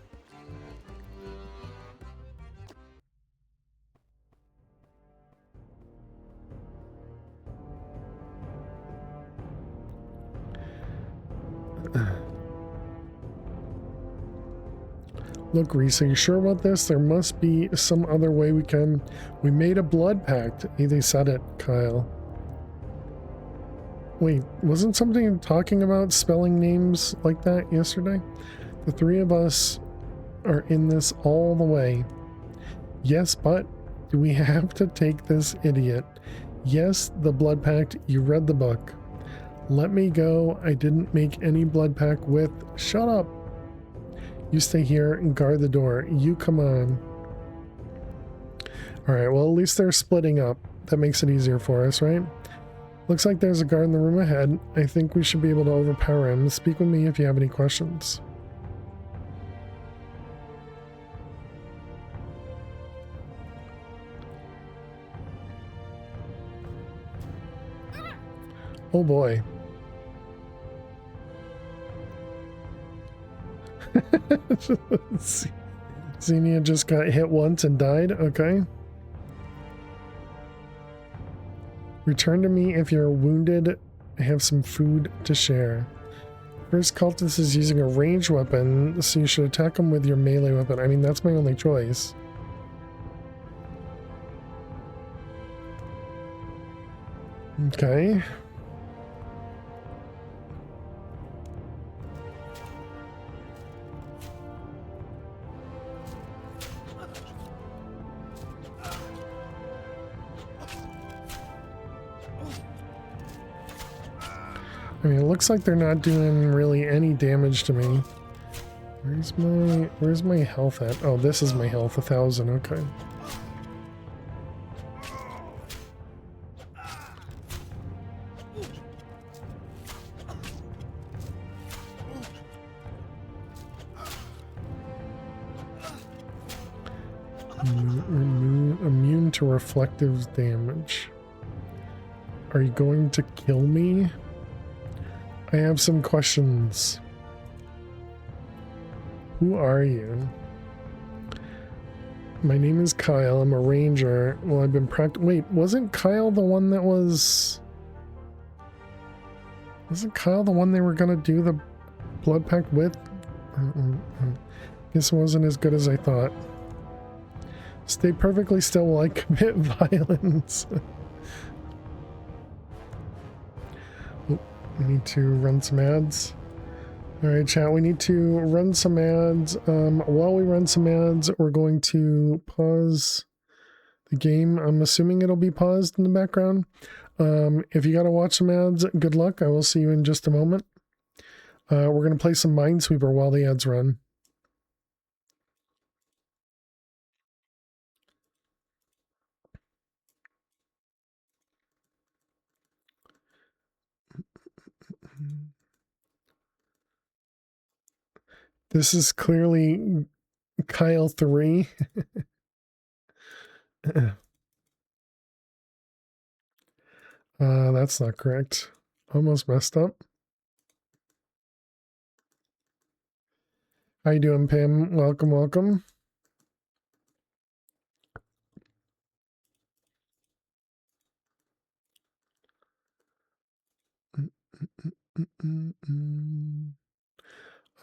Look, Reese, are you sure about this? There must be some other way we can... We made a blood pact. Hey, they said it, Kyle. Wait, wasn't something talking about spelling names like that yesterday? The 3 of us are in this all the way. Yes, but do we have to take this idiot? Yes, the blood pact. You read the book. Let me go. I didn't make any blood pact with... Shut up. You stay here and guard the door. You come on. Alright, well, at least they're splitting up. That makes it easier for us, right? Looks like there's a guard in the room ahead. I think we should be able to overpower him. Speak with me if you have any questions. Oh boy. Xenia just got hit once and died. Okay. Return to me if you're wounded. I have some food to share. First cultist is using a ranged weapon, so you should attack him with your melee weapon. I mean, that's my only choice. Okay. I mean, it looks like they're not doing really any damage to me. Where's my health at? Oh, this is my health, 1,000, okay. Immune to reflective damage. Are you going to kill me? I have some questions. Who are you? My name is Kyle. I'm a ranger. Well, I've been wait, wasn't Kyle the one that was... Wasn't Kyle the one they were gonna do the blood pact with? Guess it wasn't as good as I thought. Stay perfectly still while I commit violence. Oh, we need to run some ads. Alright, chat, we need to run some ads. While we run some ads, we're going to pause the game. I'm assuming it'll be paused in the background. If you gotta watch some ads, good luck. I will see you in just a moment. We're gonna play some Minesweeper while the ads run. This is clearly Kyle 3. That's not correct. Almost messed up. How you doing, Pam? Welcome, welcome.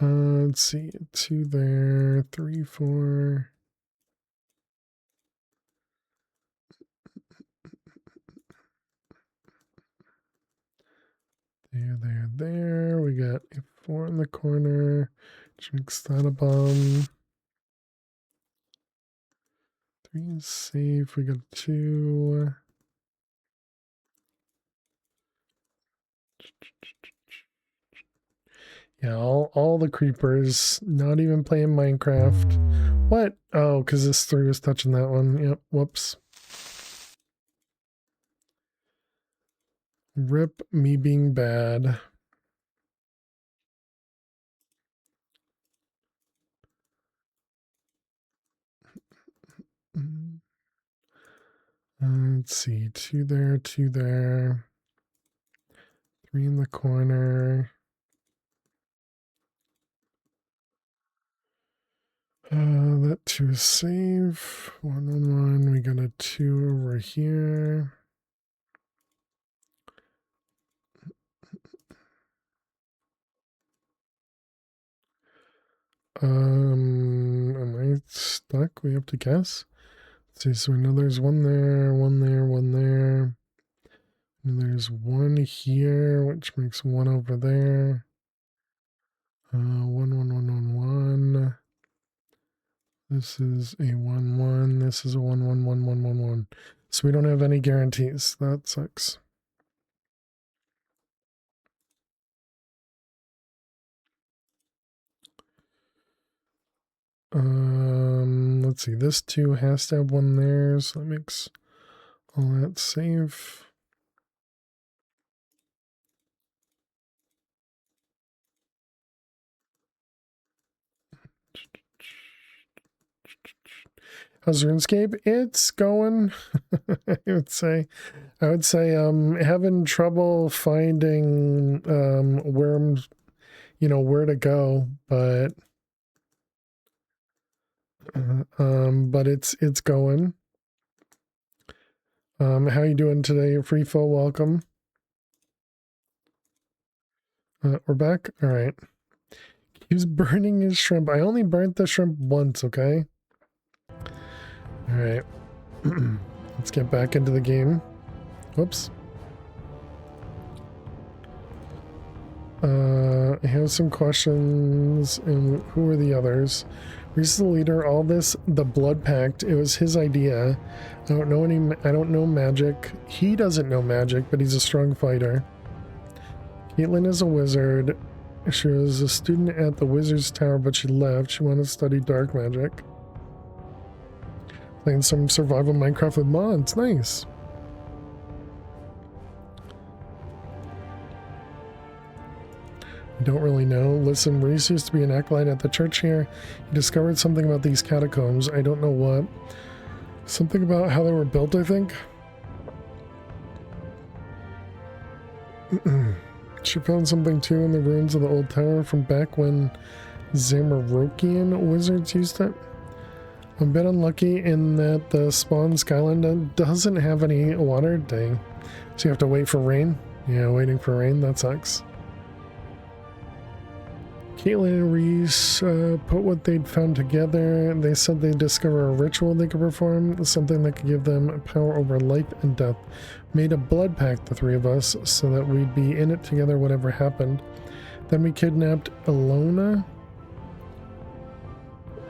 Let's see, 2 there, 3, 4. There. We got a 4 in the corner, which makes that a bomb. 3 is safe. We got 2. Yeah, all the creepers, not even playing Minecraft. What? Oh, because this 3 was touching that one. Yep, whoops. Rip me being bad. Let's see, 2 there, 2 there. 3 in the corner. That 2 is safe. 1 on 1. We got a 2 over here. Am I stuck? We have to guess. Let's see, so we know there's 1 there, 1 there, 1 there. And there's 1 here, which makes 1 over there. 1, 1, 1, 1, 1. This is a 1, 1. This is a 1, 1, 1, 1, 1, 1. So we don't have any guarantees. That sucks. Let's see. This 2 has to have 1 there, so that makes all that safe. How's Runescape? It's going. I would say having trouble finding where to go, but it's going. How you doing today, Freefo? Welcome. We're back. All right. He was burning his shrimp. I only burnt the shrimp once. Okay. All right. Let's get back into the game. Whoops. I have some questions, and who are the others? Reese the leader. All this, the blood pact. It was his idea. I don't know magic. He doesn't know magic, but he's a strong fighter. Caitlin is a wizard. She was a student at the Wizard's Tower, but she left. She wanted to study dark magic. Playing some survival Minecraft with mods. Nice. I don't really know. Listen, Reese used to be an acolyte at the church here. He discovered something about these catacombs. I don't know what. Something about how they were built, I think. She found something too in the ruins of the old tower from back when Zamarokian wizards used it. I'm a bit unlucky in that the spawn skyline doesn't have any water. Dang. So you have to wait for rain? Yeah, waiting for rain, that sucks. Caitlin and Reese put what they'd found together. They said they'd discover a ritual they could perform, something that could give them power over life and death. Made a blood pact, the three of us, so that we'd be in it together whatever happened. Then we kidnapped Ilona.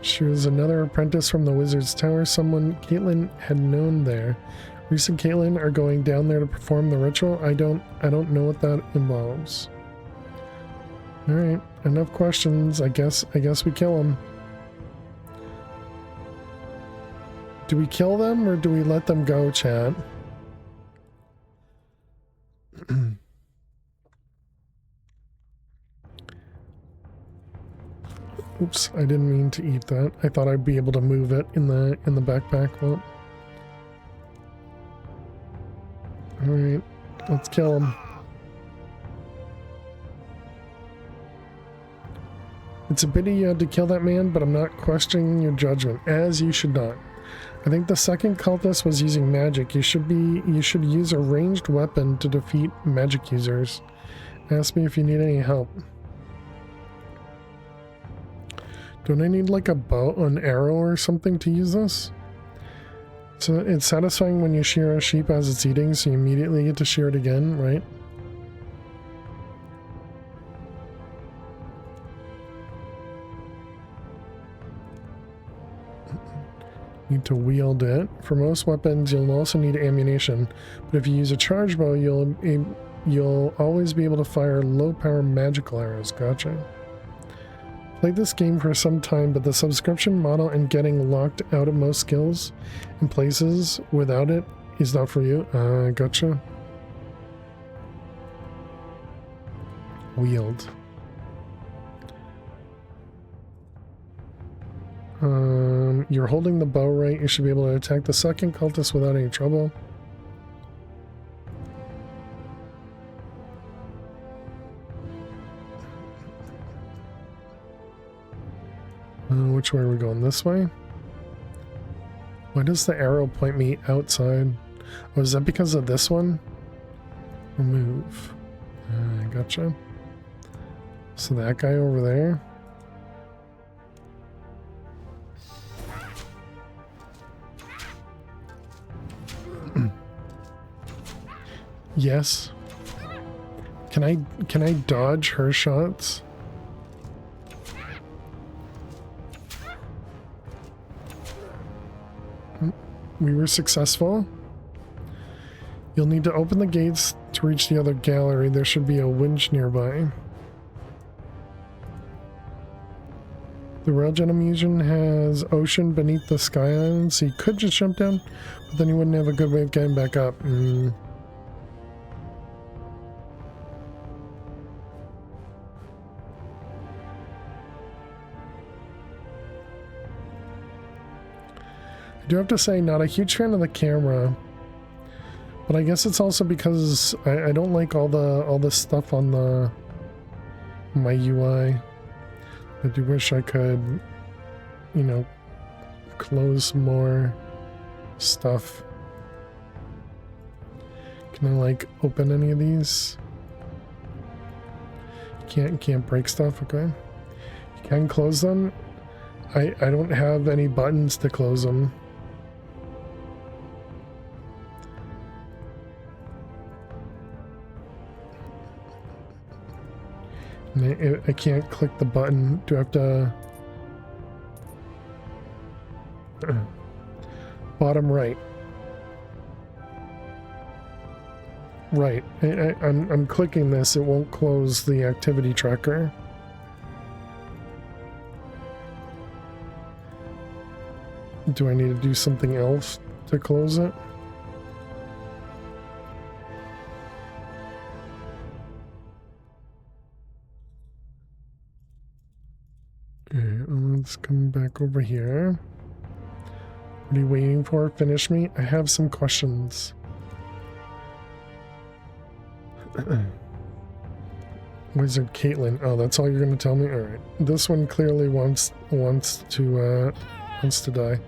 She was another apprentice from the Wizard's Tower, someone Caitlin had known there. Reese and Caitlin are going down there to perform the ritual. I don't know what that involves. Alright, enough questions. I guess we kill them. Do we kill them or do we let them go, chat? Oops, I didn't mean to eat that. I thought I'd be able to move it in the backpack. Well, alright, let's kill him. It's a pity you had to kill that man, but I'm not questioning your judgment, as you should not. I think the second cultist was using magic. You should use a ranged weapon to defeat magic users. Ask me if you need any help. Don't I need like a bow, an arrow or something to use this? So it's satisfying when you shear a sheep as it's eating, so you immediately get to shear it again, right? Need to wield it. For most weapons, you'll also need ammunition, but if you use a charge bow, you'll always be able to fire low-power magical arrows. Gotcha. Played this game for some time, but the subscription model and getting locked out of most skills and places without it is not for you. Gotcha. Wield. You're holding the bow right. You should be able to attack the second cultist without any trouble. Which way are we going? This way? Why does the arrow point me outside? Oh, is that because of this one? Remove. Gotcha. So that guy over there. Yes. Can I dodge her shots? We were successful. You'll need to open the gates to reach the other gallery. There should be a winch nearby. The Railgen Museum has ocean beneath the sky island, so you could just jump down, but then you wouldn't have a good way of getting back up. I do have to say, not a huge fan of the camera, but I guess it's also because I don't like all the stuff on my UI. I do wish I could, you know, close more stuff. Can I like open any of these? Can't break stuff. Okay, you can close them. I don't have any buttons to close them. I can't click the button. Do I have to... Bottom right. Right. I'm clicking this. It won't close the activity tracker. Do I need to do something else to close it? Okay, let's come back over here. What are you waiting for? Finish me? I have some questions. Wizard Caitlin. Oh, that's all you're gonna tell me? Alright. This one clearly wants to die.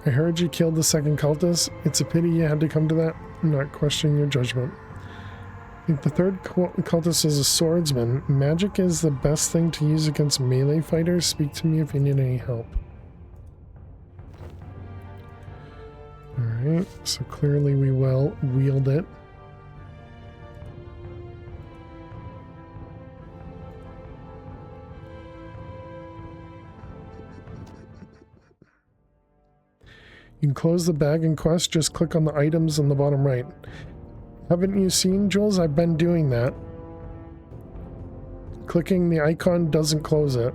I heard you killed the second cultist. It's a pity you had to come to that. I'm not questioning your judgment. I think the third cultist is a swordsman. Magic is the best thing to use against melee fighters. Speak to me if you need any help. Alright, so clearly we will wield it. You can close the bag in quest, just click on the items on the bottom right. Haven't you seen, Jules? I've been doing that. Clicking the icon doesn't close it.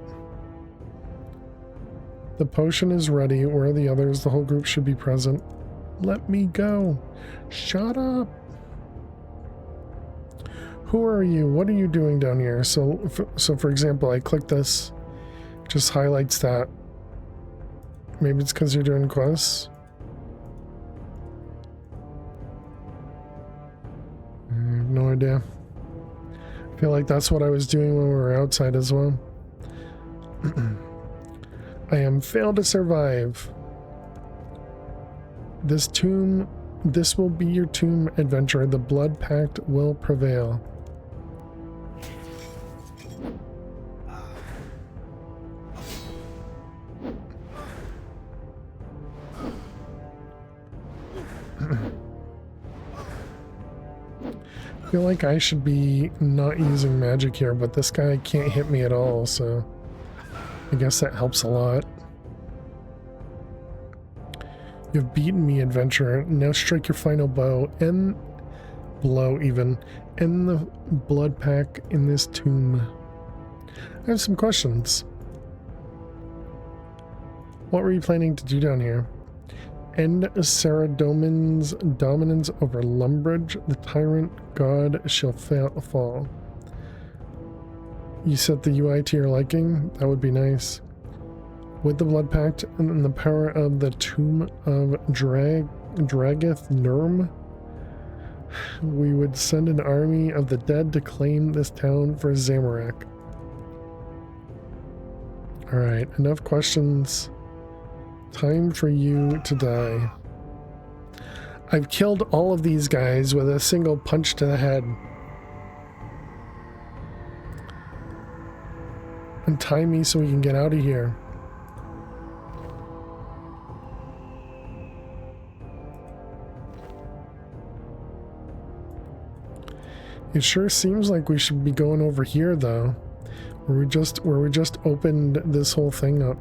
The potion is ready. Where are the others? The whole group should be present. Let me go. Shut up. Who are you? What are you doing down here? So for example, I click this, just highlights that. Maybe it's because you're doing quests. I have no idea. I feel like that's what I was doing when we were outside as well. I am failed to survive. This will be your tomb adventure. The blood pact will prevail. I feel like I should be not using magic here, but this guy can't hit me at all, so I guess that helps a lot. You've beaten me, adventurer. Now strike your final blow and end the blood pack in this tomb. I have some questions. What were you planning to do down here? End Saradomin's dominance over Lumbridge. The tyrant god shall fall. You set the UI to your liking? That would be nice. With the blood pact and the power of the tomb of Drageth Nurm, we would send an army of the dead to claim this town for Zamorak. Alright, enough questions. Time for you to die. I've killed all of these guys with a single punch to the head. Untie me so we can get out of here. It sure seems like we should be going over here though, where we just opened this whole thing up.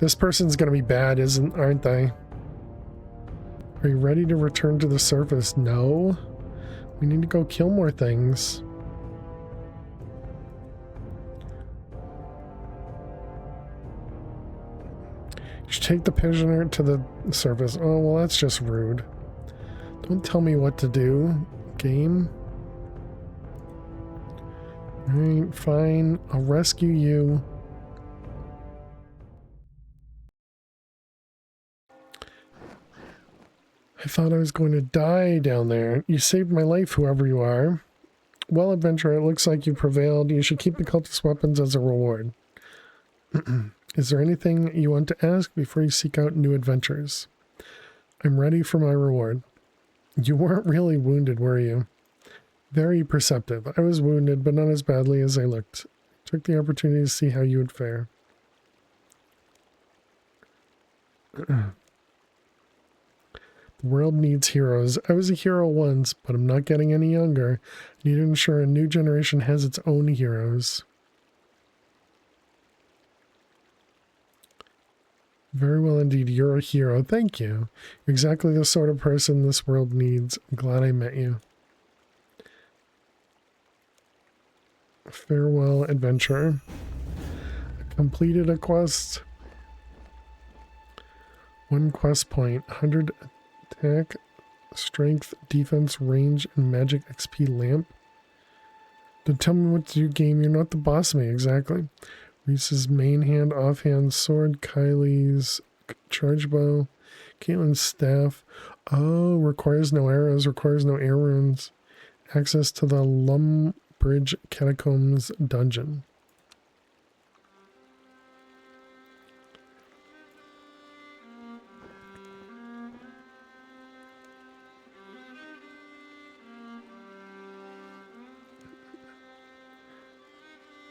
This person's gonna be bad, aren't they? Are you ready to return to the surface? No. We need to go kill more things. You should take the prisoner to the surface. Oh, well, that's just rude. Don't tell me what to do, game. Alright, fine. I'll rescue you. I thought I was going to die down there. You saved my life, whoever you are. Well, adventurer, it looks like you prevailed. You should keep the cultist weapons as a reward. Is there anything you want to ask before you seek out new adventures? I'm ready for my reward. You weren't really wounded, were you? Very perceptive. I was wounded, but not as badly as I looked. I took the opportunity to see how you would fare. The world needs heroes. I was a hero once, but I'm not getting any younger. I need to ensure a new generation has its own heroes. Very well indeed. You're a hero. Thank you. You're exactly the sort of person this world needs. I'm glad I met you. Farewell, adventurer. I completed a quest. 1 quest point. 100 attack, Strength, defense, range, and magic XP lamp. Don't tell me what to do, game. You're not the boss of me. Exactly. Reese's main hand, offhand sword, Kylie's charge bow, Caitlin's staff. Oh, requires no arrows, requires no air runes. Access to the Lumbridge Catacombs dungeon.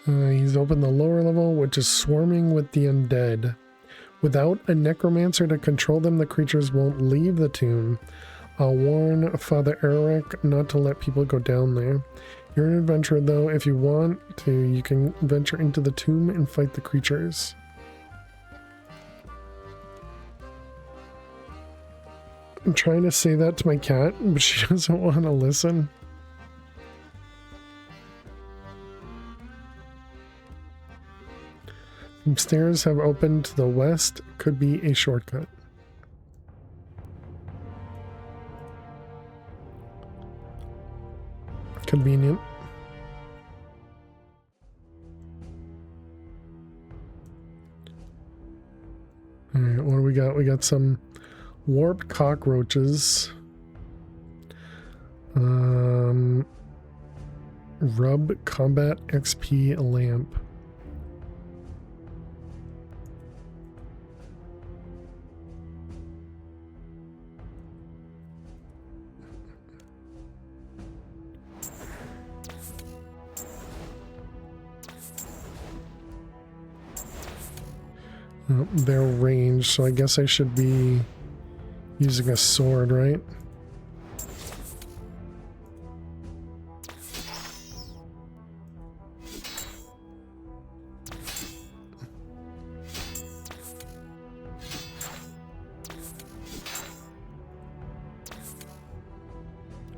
He's opened the lower level, which is swarming with the undead. Without a necromancer to control them, the creatures won't leave the tomb. I'll warn Father Eric not to let people go down there. You're an adventurer, though. If you want to, you can venture into the tomb and fight the creatures. I'm trying to say that to my cat, but she doesn't want to listen. Some stairs have opened to the west. Could be a shortcut. Convenient. Alright, what do we got? We got some warped cockroaches. Rub combat XP lamp. Their range, so I guess I should be using a sword, right?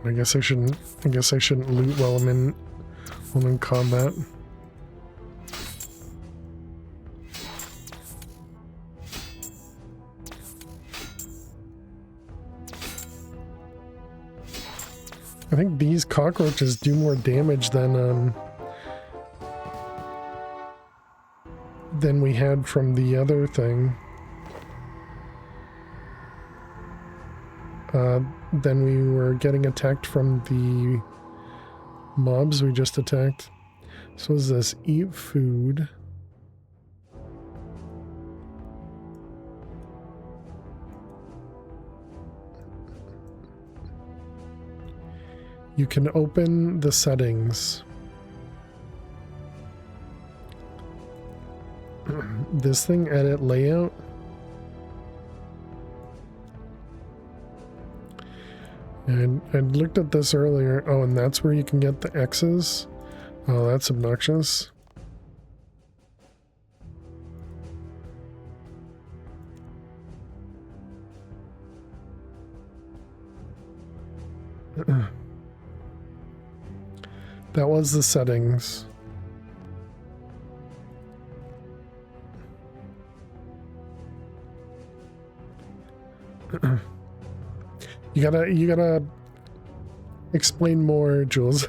I guess I shouldn't loot while I'm in combat. I think these cockroaches do more damage than we had from the other thing. Then we were getting attacked from the mobs we just attacked. So what is this? Eat food. You can open the settings. This thing, edit layout. And I looked at this earlier. Oh, and that's where you can get the X's. Oh, that's obnoxious. That was the settings. You gotta explain more, Jules.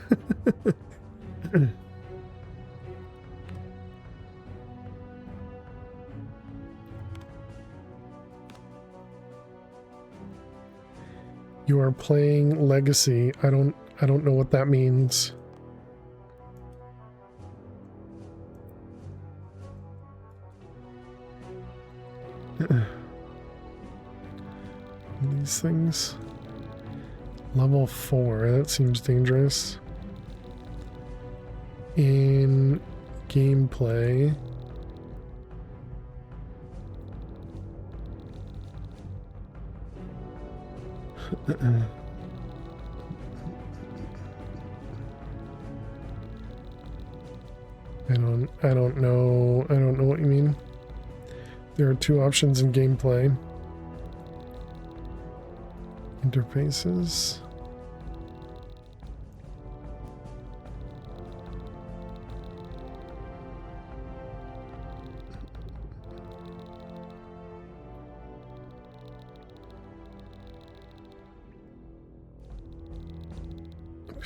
You are playing Legacy. I don't know what that means. These things. Level 4, that seems dangerous. In gameplay. I don't know what you mean. There are two options in gameplay. Interfaces.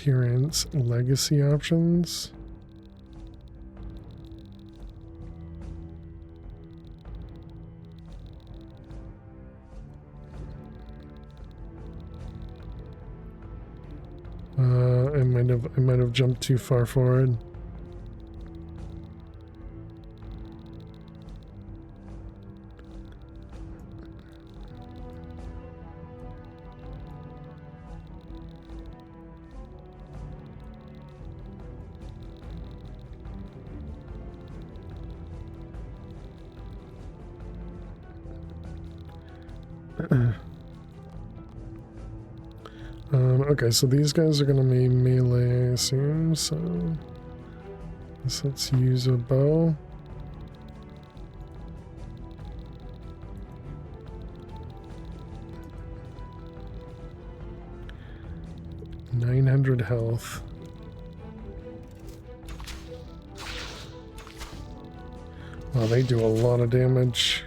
appearance, legacy options. I might have jumped too far forward. Okay, so these guys are gonna be melee, I assume, so let's use a bow. $900 health. Wow, they do a lot of damage.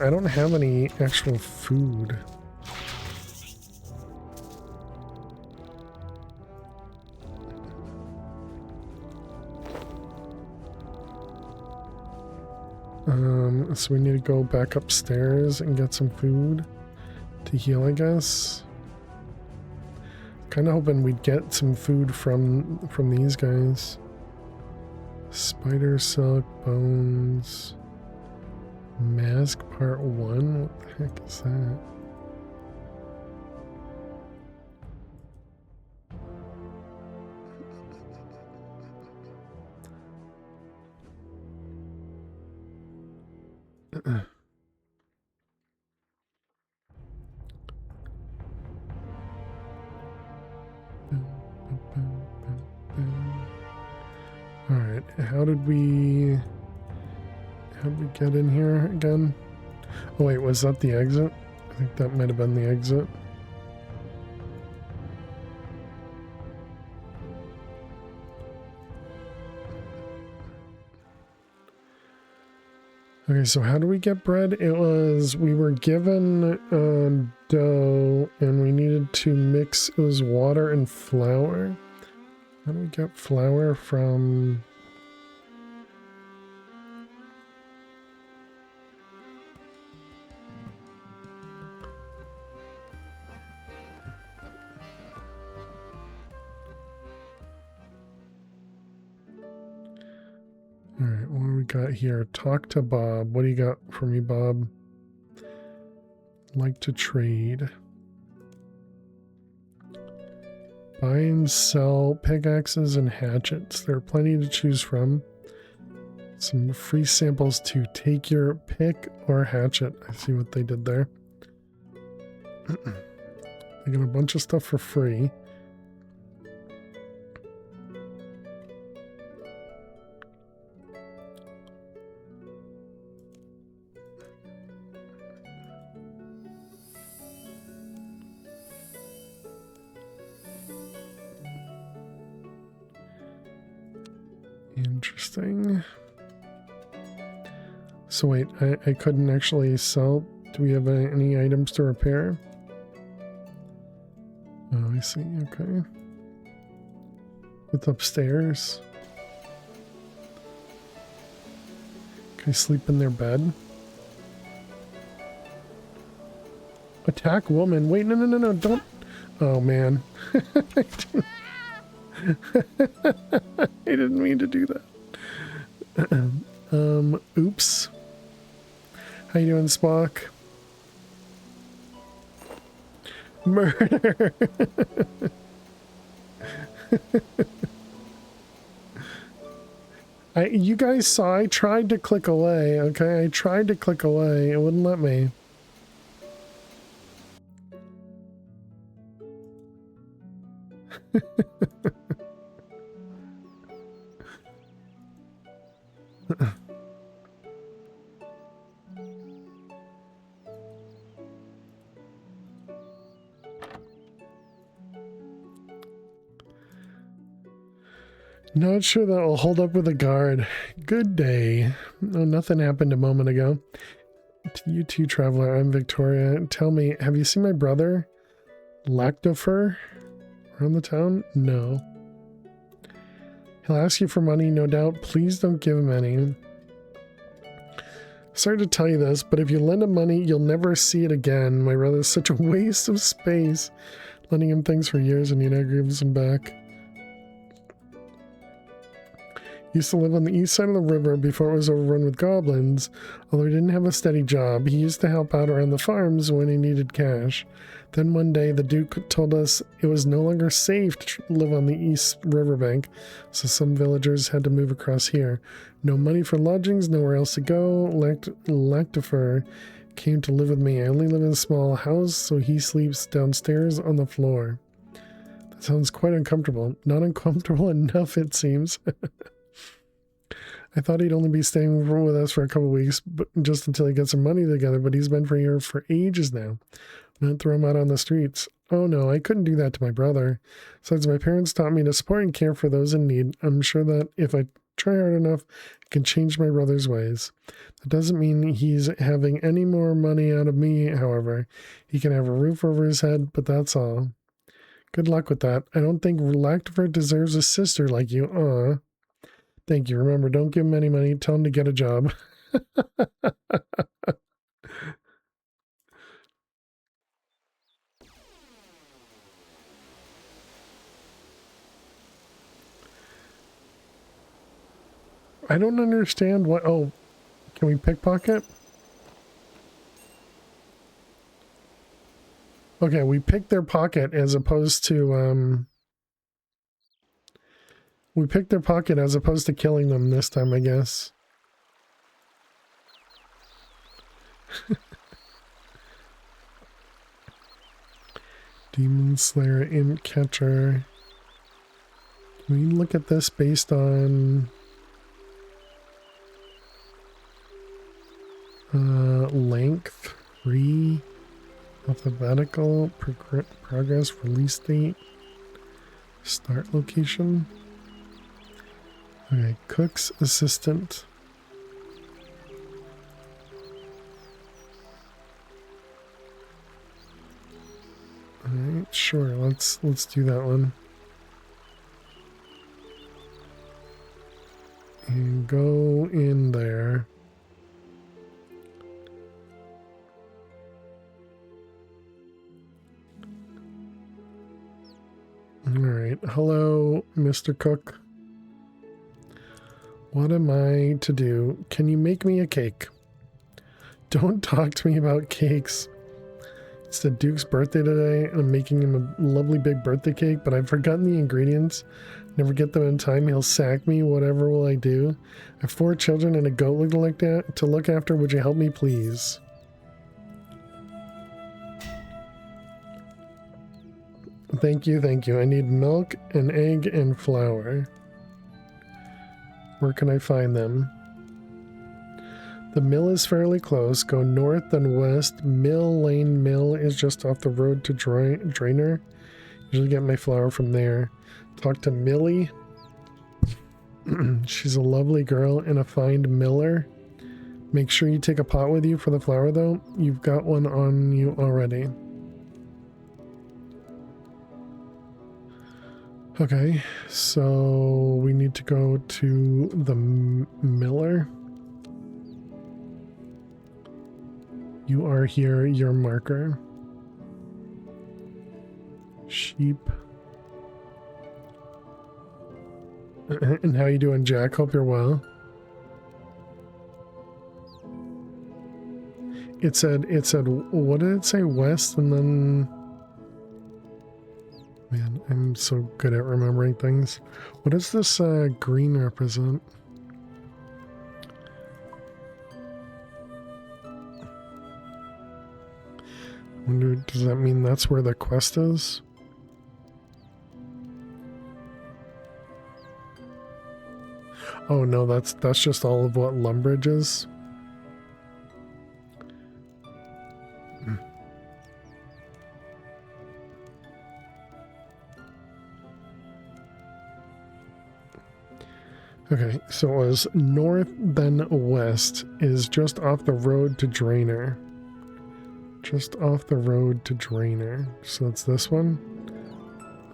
I don't have any actual food. So we need to go back upstairs and get some food to heal, I guess. Kind of hoping we'd get some food from these guys. Spider silk, bones. Mask part 1? What the heck is that? Alright, how did we get in here again? Oh wait, was that the exit? I think that might have been the exit. Okay, so how do we get bread? It was, we were given dough and we needed to mix, it was water and flour. How do we get flour from... Alright, what do we got here? Talk to Bob. What do you got for me, Bob? Like to trade. Buy and sell pickaxes and hatchets. There are plenty to choose from. Some free samples to take your pick or hatchet. I see what they did there. They got a bunch of stuff for free. Interesting. So wait, I couldn't actually sell. Do we have any items to repair? Oh, I see. Okay. What's upstairs? Can I sleep in their bed? Attack woman. Wait, no, don't. Oh, man. I didn't mean to do that. Oops. How you doing, Spock? Murder. You guys saw I tried to click away, okay? I tried to click away. It wouldn't let me. Not sure that will hold up with a guard. Good day. Oh, nothing happened a moment ago. To you too, traveler. I'm Victoria. Tell me, have you seen my brother? Lactofer? Around the town? No. He'll ask you for money, no doubt. Please don't give him any. Sorry to tell you this, but if you lend him money, you'll never see it again. My brother's such a waste of space. Lending him things for years and he never gives them back. Used to live on the east side of the river before it was overrun with goblins. Although he didn't have a steady job, he used to help out around the farms when he needed cash. Then one day the Duke told us it was no longer safe to live on the east riverbank, so some villagers had to move across here. No money for lodgings, nowhere else to go. Lactifer came to live with me. I only live in a small house, so he sleeps downstairs on the floor. That sounds quite uncomfortable. Not uncomfortable enough, it seems. I thought he'd only be staying with us for a couple of weeks, but just until he gets some money together, but he's been here for ages now. I'm going to throw him out on the streets. Oh no, I couldn't do that to my brother. Besides, my parents taught me to support and care for those in need. I'm sure that if I try hard enough, I can change my brother's ways. That doesn't mean he's having any more money out of me, however. He can have a roof over his head, but that's all. Good luck with that. I don't think Lactifer deserves a sister like you. Thank you. Remember, don't give him any money. Tell him to get a job. I don't understand what... Oh, can we pickpocket? Okay, we picked their pocket as opposed to... We picked their pocket as opposed to killing them this time, I guess. Demon Slayer, Imp Catcher. Can we look at this based on... length, 3, alphabetical, progress, release date, start location. Okay, cook's assistant. Alright, sure, let's do that one. And go in there. Alright, hello, Mr. Cook. What am I to do? Can you make me a cake? Don't talk to me about cakes. It's the Duke's birthday today, and I'm making him a lovely big birthday cake, but I've forgotten the ingredients. Never get them in time, he'll sack me. Whatever will I do? I have 4 children and a goat to look after. Would you help me, please? Thank you, thank you. I need milk, an egg, and flour. Where can I find them? The mill is fairly close. Go north and west. Mill Lane Mill is just off the road to Drainer. Usually get my flour from there. Talk to Millie. She's a lovely girl and a fine miller. Make sure you take a pot with you for the flour, though. You've got one on you already. Okay, so we need to go to the miller. You are here, your marker. Sheep. And how you doing, Jack? Hope you're well. It said, what did it say? West, and then... Man, I'm so good at remembering things. What does this green represent? I wonder, does that mean that's where the quest is? Oh no, that's just all of what Lumbridge is. Okay, so it was north, then west is just off the road to Drainer. Just off the road to Drainer. So it's this one.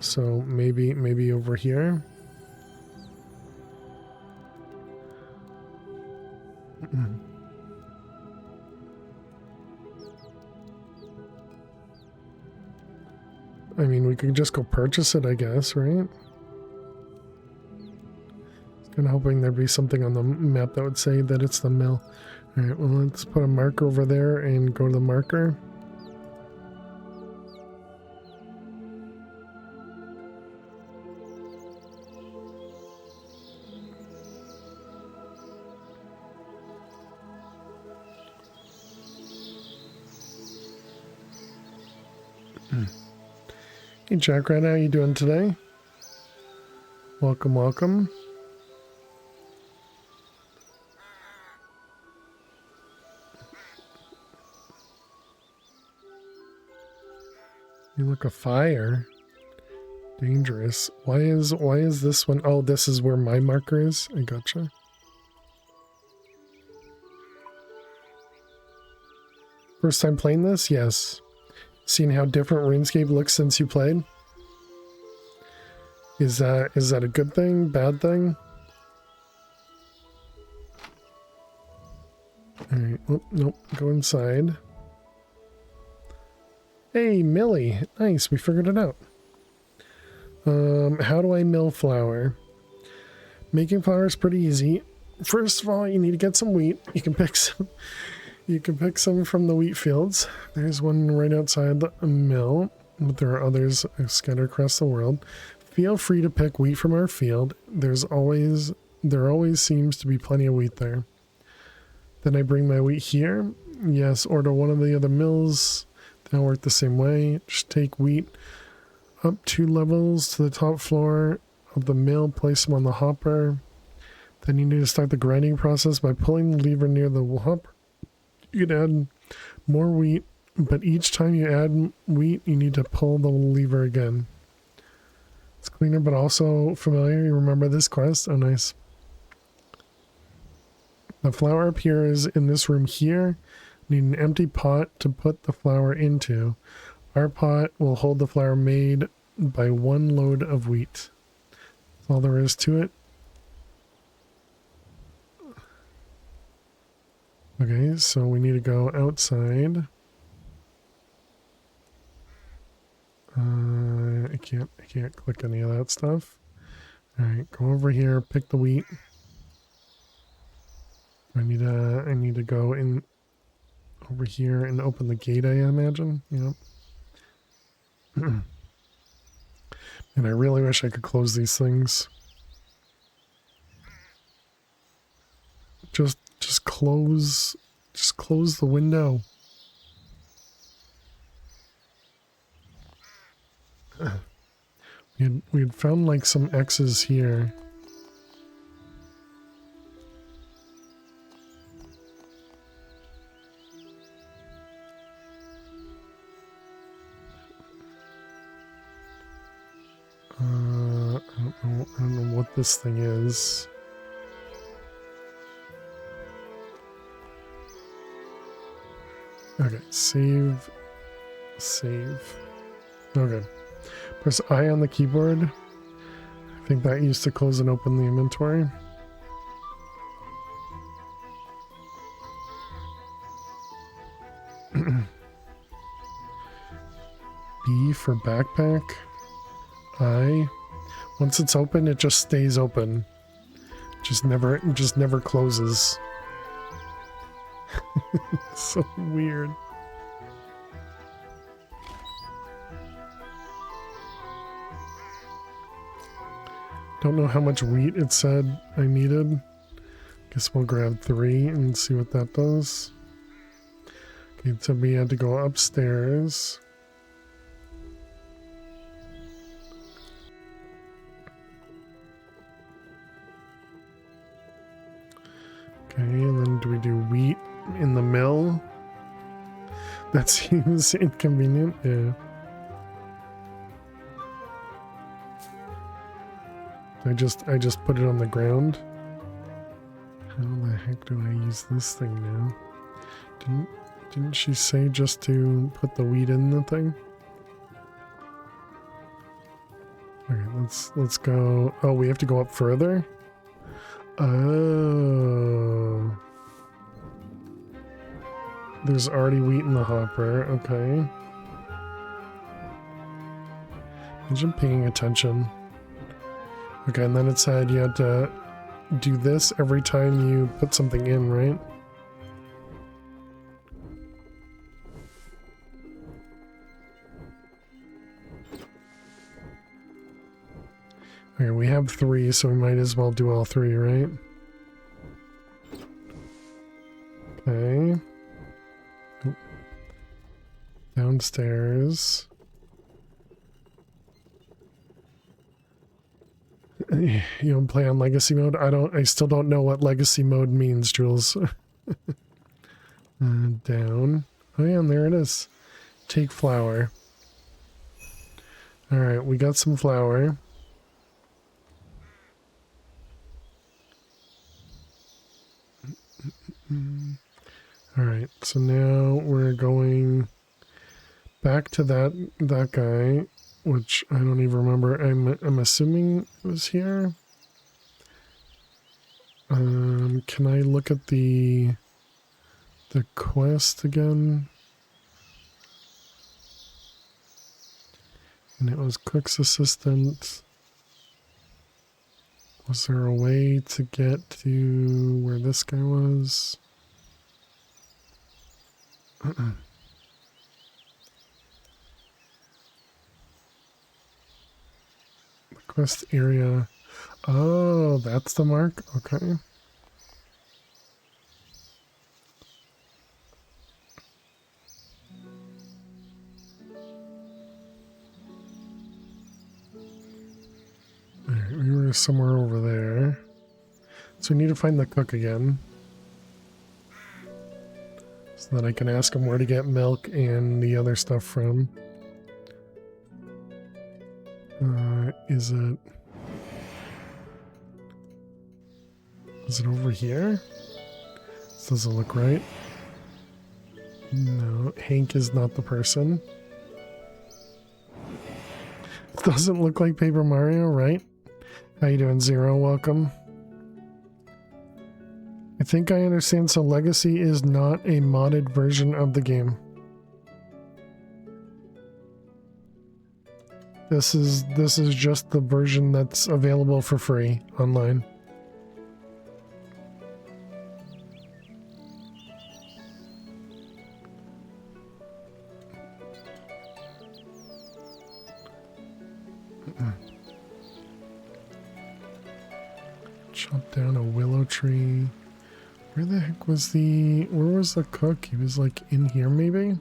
So maybe over here. I mean, we could just go purchase it, I guess, right? Kind of hoping there'd be something on the map that would say that it's the mill. Alright, well, let's put a marker over there and go to the marker. Hey Jackrat, how you doing today? Welcome, welcome. You look a fire. Dangerous. Why is this one? Oh, this is where my marker is. I gotcha. First time playing this? Yes. Seen how different RuneScape looks since you played? Is that a good thing? Bad thing? Alright, oh, nope, go inside. Hey, Millie! Nice, we figured it out. How do I mill flour? Making flour is pretty easy. First of all, you need to get some wheat. You can pick some from the wheat fields. There's one right outside the mill, but there are others scattered across the world. Feel free to pick wheat from our field. There always seems to be plenty of wheat there. Then I bring my wheat here. Yes, or to one of the other mills. They'll work the same way. Just take wheat up 2 levels to the top floor of the mill, place them on the hopper. Then you need to start the grinding process by pulling the lever near the hopper. You can add more wheat, but each time you add wheat, you need to pull the lever again. It's cleaner, but also familiar. You remember this quest? Oh, nice. The flour up here is in this room here. Need an empty pot to put the flour into. Our pot will hold the flour made by 1 load of wheat. That's all there is to it. Okay, so we need to go outside. I can't click any of that stuff. Alright, go over here, pick the wheat. I need to go in over here and open the gate, I imagine. Yep. And I really wish I could close these things. Just close the window. We had found like some X's here. I don't know what this thing is. Okay, save. Okay. Press I on the keyboard. I think that used to close and open the inventory. B for backpack. I. Once it's open, it just stays open. Just never closes. It's so weird. Don't know how much wheat it said I needed. Guess we'll grab 3 and see what that does. Okay, so we had to go upstairs. Okay, and then do we do wheat in the mill? That seems inconvenient, yeah. I just put it on the ground. How the heck do I use this thing now? Didn't she say just to put the wheat in the thing? Okay, let's go. Oh, we have to go up further? Oh. There's already wheat in the hopper, okay. Imagine paying attention. Okay, and then it said you had to do this every time you put something in, right? Okay, we have 3, so we might as well do all 3, right? Okay. Downstairs. You don't play on legacy mode? I still don't know what legacy mode means, Jules. Down. Oh yeah, and there it is. Take flour. Alright, we got some flour. Alright, so now we're going back to that guy, which I don't even remember. I'm assuming it was here. Can I look at the quest again? And it was cook's assistant. Was there a way to get to where this guy was? The quest area. Oh, that's the mark? Okay. Alright, we were somewhere over there. So we need to find the cook again. So that I can ask him where to get milk and the other stuff from. Is it over here? This doesn't look right. No, Hank is not the person. It doesn't look like Paper Mario, right? How you doing, Zero? Welcome. I think I understand, so Legacy is not a modded version of the game. This is just the version that's available for free online. Chop down a willow tree. Where the heck was where was the cook? He was like in here maybe?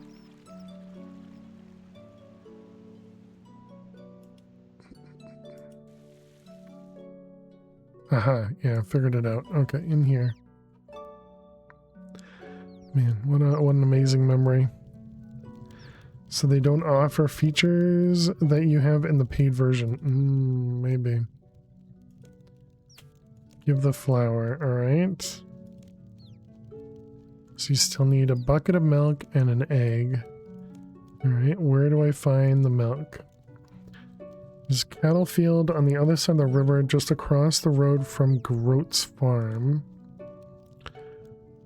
Aha, yeah, figured it out. Okay, in here. Man, what an amazing memory. So they don't offer features that you have in the paid version. Maybe. Give the flour, alright. So you still need a bucket of milk and an egg. Alright, where do I find the milk? There's a cattle field on the other side of the river, just across the road from Groat's farm.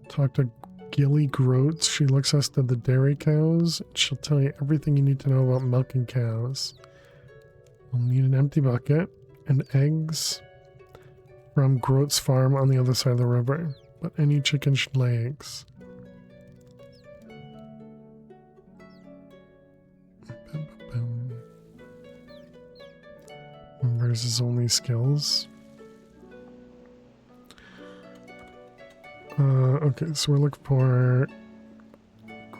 Talk to Gilly Groats. She looks after the dairy cows. She'll tell you everything you need to know about milking cows. We'll need an empty bucket and eggs from Groat's farm on the other side of the river. But any chicken should lay eggs. Where's his only skills? Okay, so we're looking for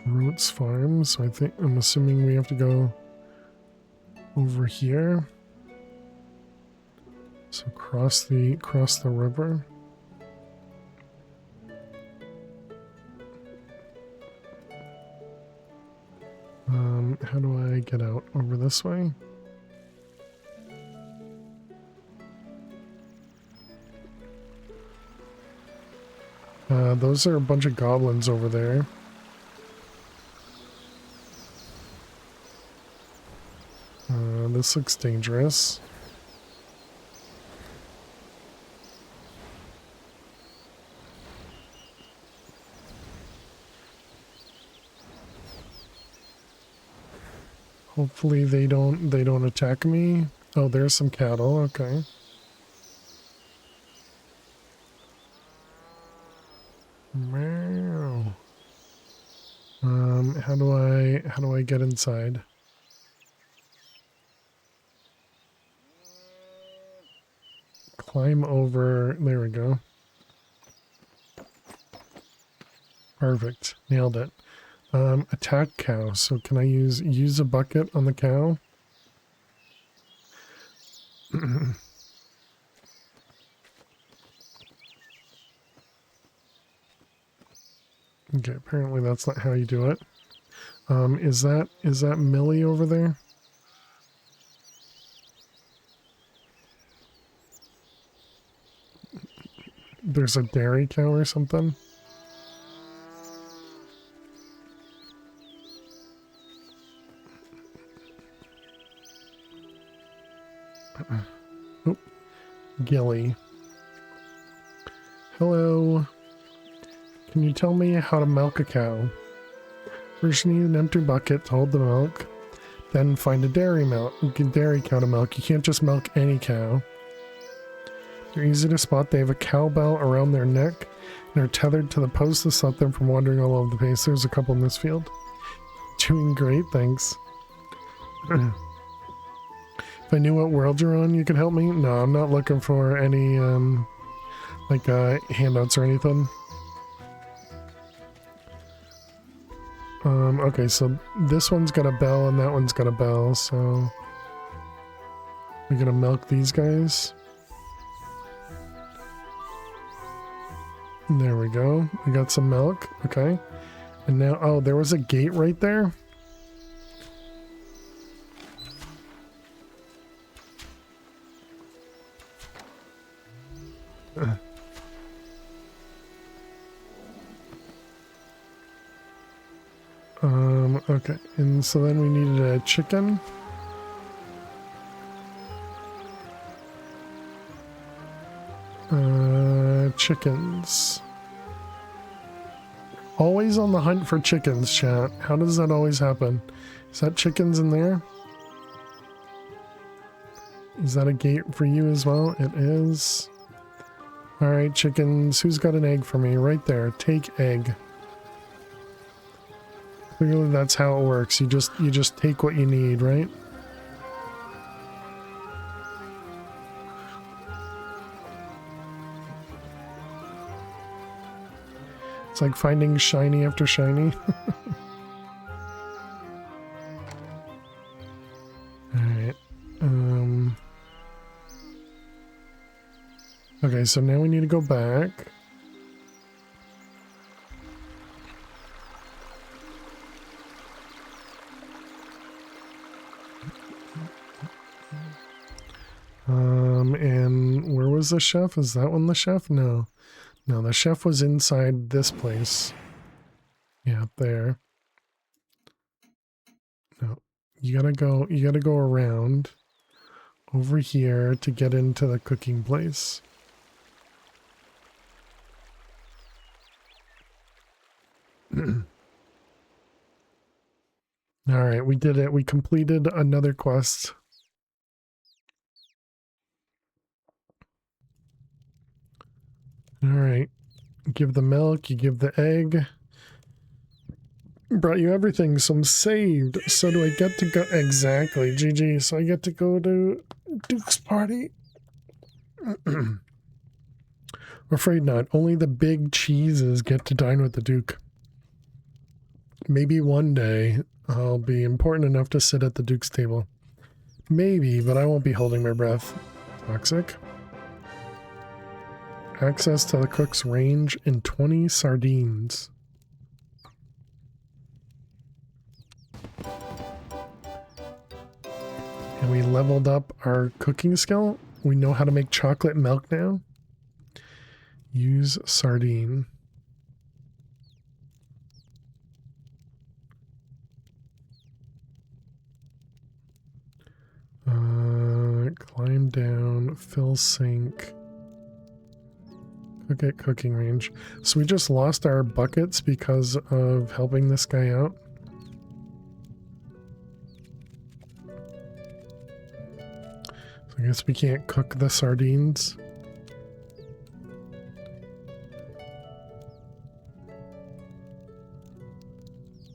Groat's farm. So I'm assuming we have to go over here. So cross the river. How do I get out? Over this way? Those are a bunch of goblins over there. This looks dangerous. Hopefully they don't attack me. Oh, there's some cattle. Okay. Meow. How do I get inside? Climb over. There we go. Perfect. Nailed it. Attack cow. So can I use a bucket on the cow? Okay, apparently that's not how you do it. Is that Millie over there? There's a dairy cow or something? Oh, Gilly. Hello. Can you tell me how to milk a cow? First you need an empty bucket to hold the milk. Then find a dairy cow to milk. You can't just milk any cow. They're easy to spot. They have a cowbell around their neck and are tethered to the post to stop them from wandering all over the place. There's a couple in this field. Doing great, thanks. If I knew what world you're on, you could help me? No, I'm not looking for any, handouts or anything. Okay, so this one's got a bell and that one's got a bell, so we're gonna milk these guys. There we go. We got some milk. Okay. And now, oh, there was a gate right there. Okay. And so then we needed a chicken. Chickens. Always on the hunt for chickens, chat. How does that always happen? Is that chickens in there? Is that a gate for you as well? It is. Alright, chickens. Who's got an egg for me? Right there. Take egg. Clearly that's how it works. You just take what you need, right? It's like finding shiny after shiny. Alright. Okay, so now we need to go back. And where was the chef? Is that one the chef? No. No, the chef was inside this place. Yeah, up there. No. You gotta go around over here to get into the cooking place. Alright, we did it. We completed another quest. Alright. Give the milk, you give the egg. Brought you everything, so I'm saved. So do I get to go? Exactly, GG. So I get to go to Duke's party. I'm afraid not. Only the big cheeses get to dine with the Duke. Maybe one day I'll be important enough to sit at the Duke's table. Maybe, but I won't be holding my breath. Toxic. Access to the cook's range and 20 sardines. And we leveled up our cooking skill. We know how to make chocolate milk now. Use sardine. One down, fill sink. Cook at cooking range. So we just lost our buckets because of helping this guy out. So I guess we can't cook the sardines.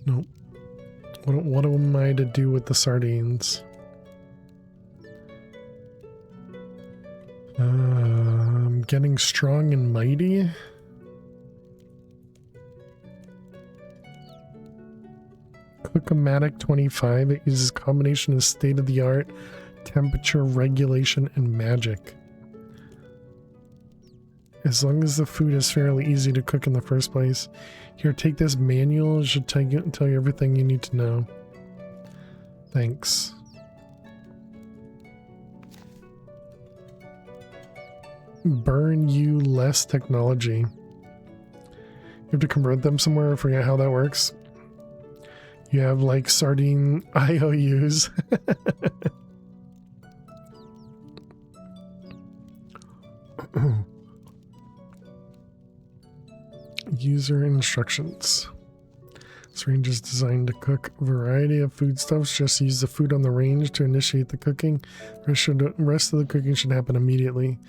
Nope. What am I to do with the sardines? Getting strong and mighty. Cook-o-matic 25. It uses a combination of state-of-the-art temperature regulation and magic. As long as the food is fairly easy to cook in the first place. Here, take this manual. It should tell you everything you need to know. Thanks. Burn you less technology. You have to convert them somewhere. I forget how that works. You have like sardine IOUs. User instructions. This range is designed to cook a variety of foodstuffs. Just use the food on the range to initiate the cooking. The rest of the cooking should happen immediately.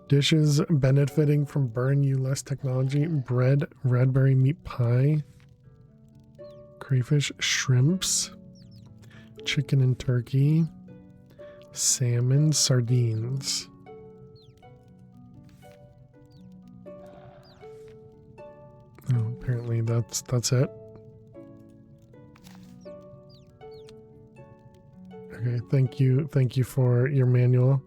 Dishes benefiting from burn you less technology. Bread, raspberry meat pie, crayfish, shrimps, chicken and turkey, salmon, sardines. Oh, apparently that's it. Okay, thank you for your manual.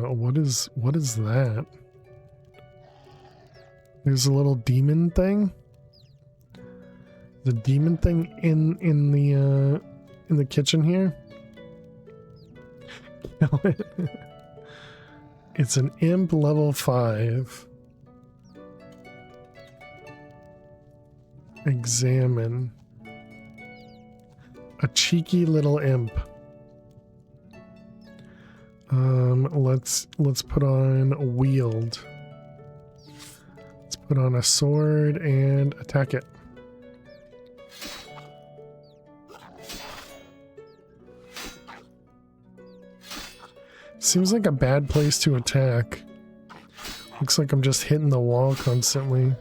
What is that? There's a little demon thing. The demon thing in the kitchen here. Kill it. It's an imp level 5. Examine. A cheeky little imp. Let's put on wield. Let's put on a sword and attack it. Seems like a bad place to attack. Looks like I'm just hitting the wall constantly.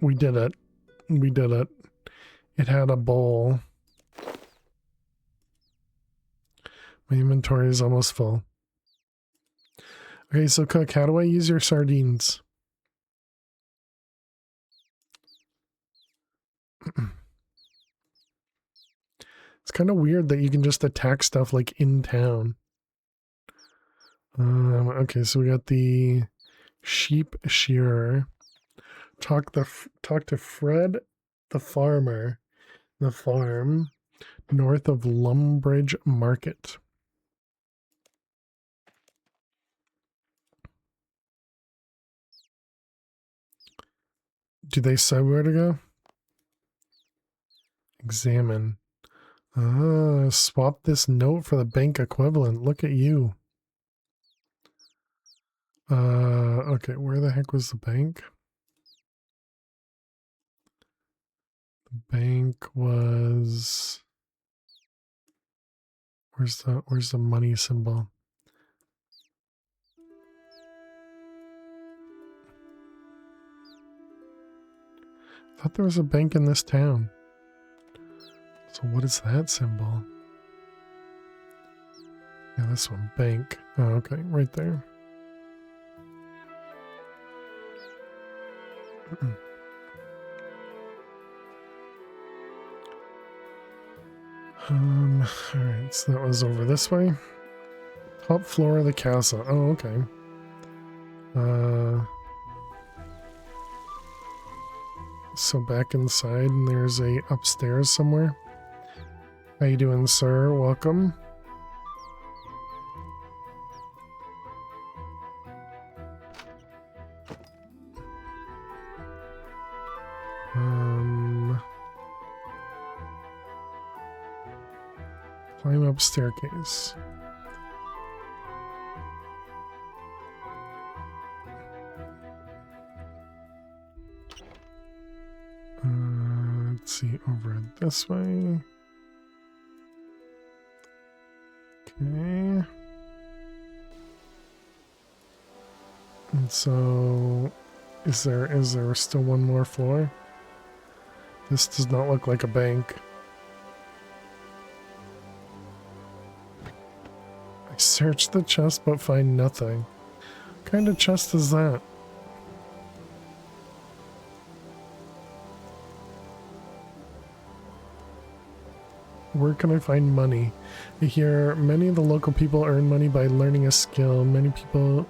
We did it. We did it. It had a bowl. My inventory is almost full. Okay, so Cook, how do I use your sardines? It's kind of weird that you can just attack stuff like in town. Okay, so we got the sheep shearer. Talk to Fred the farmer. The farm north of Lumbridge Market. Do they say where to go? Examine. Swap this note for the bank equivalent. Look at you. Okay, where the heck was the bank? The bank was... Where's the money symbol? I thought there was a bank in this town. So what is that symbol? Yeah, this one, bank. Oh, okay, right there. Alright, so that was over this way. Top floor of the castle. Oh, okay. So back inside, and there's a upstairs somewhere. How you doing, sir? Welcome. Climb up staircase. Let's see, over this way. Okay. And so, is there still one more floor? This does not look like a bank. I searched the chest but find nothing. What kind of chest is that? Where can I find money? I hear many of the local people earn money by learning a skill. Many people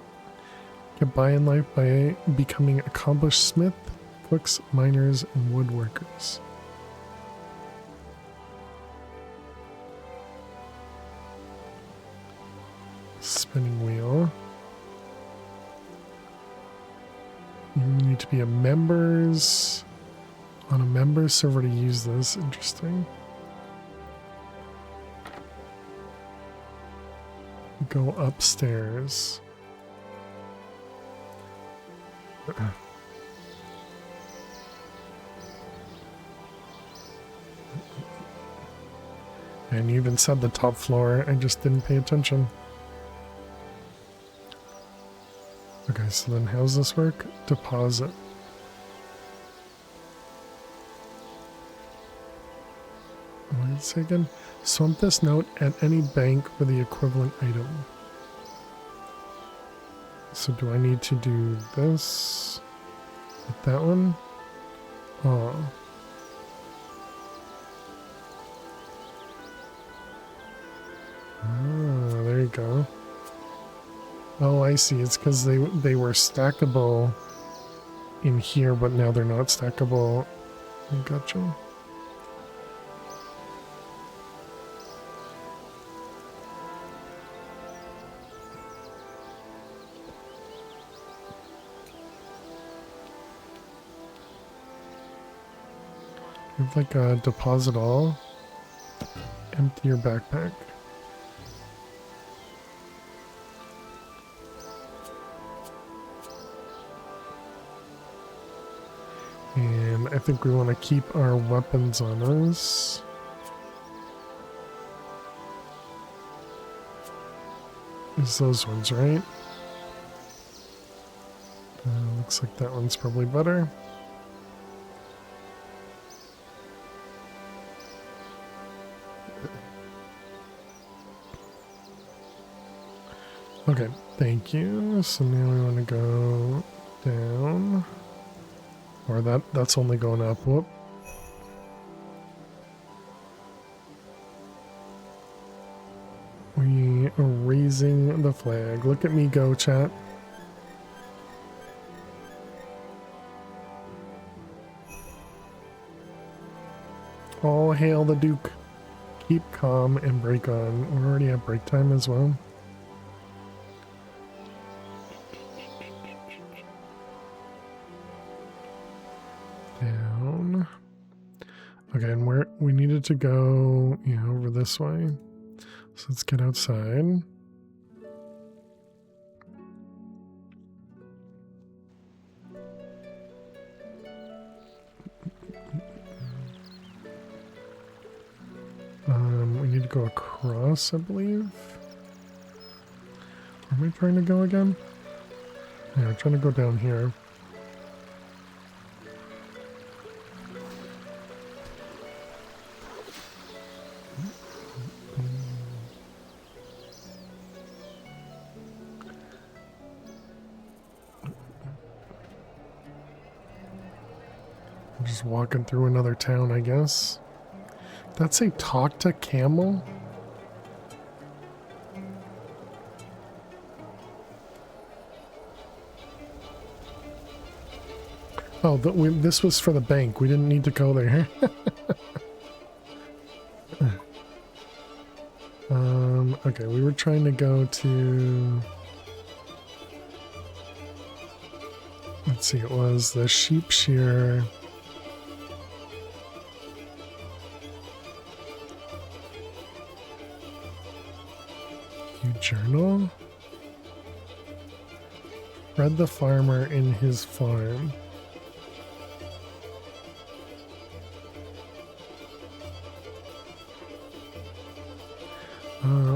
get by in life by becoming accomplished smith, cooks, miners, and woodworkers. Spinning wheel. You need to be a members on a member server to use this. Interesting. Go upstairs. And you even said the top floor, I just didn't pay attention. Okay, so then how's this work? Deposit. What did it say again? Swap this note at any bank for the equivalent item. So do I need to do this with that one? Oh. Ah, there you go. Oh, I see. It's because they were stackable in here, but now they're not stackable. Gotcha. You have like a deposit all. Empty your backpack. And I think we want to keep our weapons on us. It's those ones, right? Looks like that one's probably better. Okay, thank you. So now we want to go down. Or that's only going up. Whoop. We are raising the flag. Look at me go, chat. All hail the Duke. Keep calm and break on. We're already at break time as well. Down. Okay, and we needed to go, over this way. So let's get outside. We need to go across, I believe. Where am I trying to go again? Yeah, I'm trying to go down here. I'm just walking through another town, I guess. That's a talk to camel? Oh, this was for the bank. We didn't need to go there. Okay, we were trying to go to... Let's see, it was the sheep shear. Journal? Fred the farmer in his farm.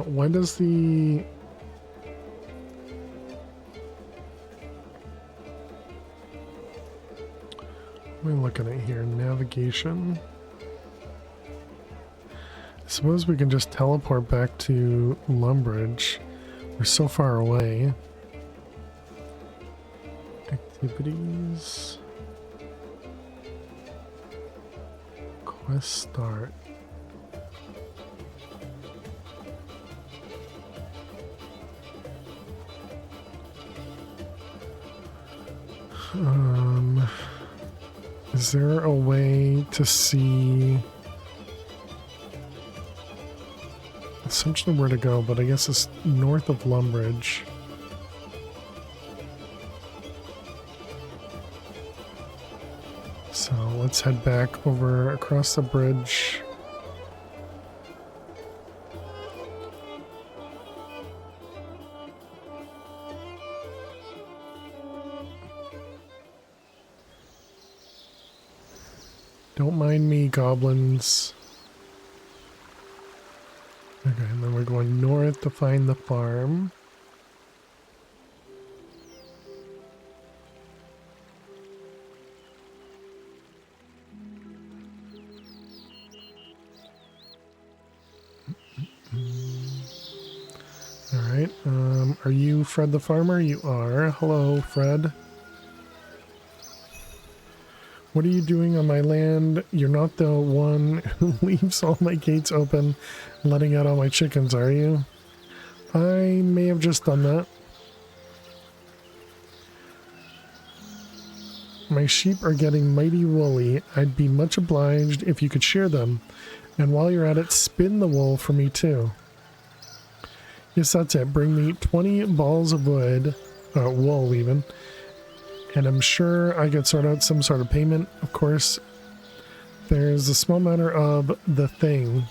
Why does the... What am I looking at here? Navigation. I suppose we can just teleport back to Lumbridge. We're so far away. Activities. Quest start. Is there a way to see essentially where to go, but I guess it's north of Lumbridge. So let's head back over across the bridge. Don't mind me, goblins. Okay, and then we're going north to find the farm. Alright, are you Fred the farmer? You are. Hello, Fred. What are you doing on my land? You're not the one who leaves all my gates open, letting out all my chickens, are you? I may have just done that. My sheep are getting mighty woolly. I'd be much obliged if you could shear them. And while you're at it, spin the wool for me too. Yes, that's it. Bring me 20 balls of wood, wool even. And I'm sure I could sort out some sort of payment. Of course, there's a small matter of the thing.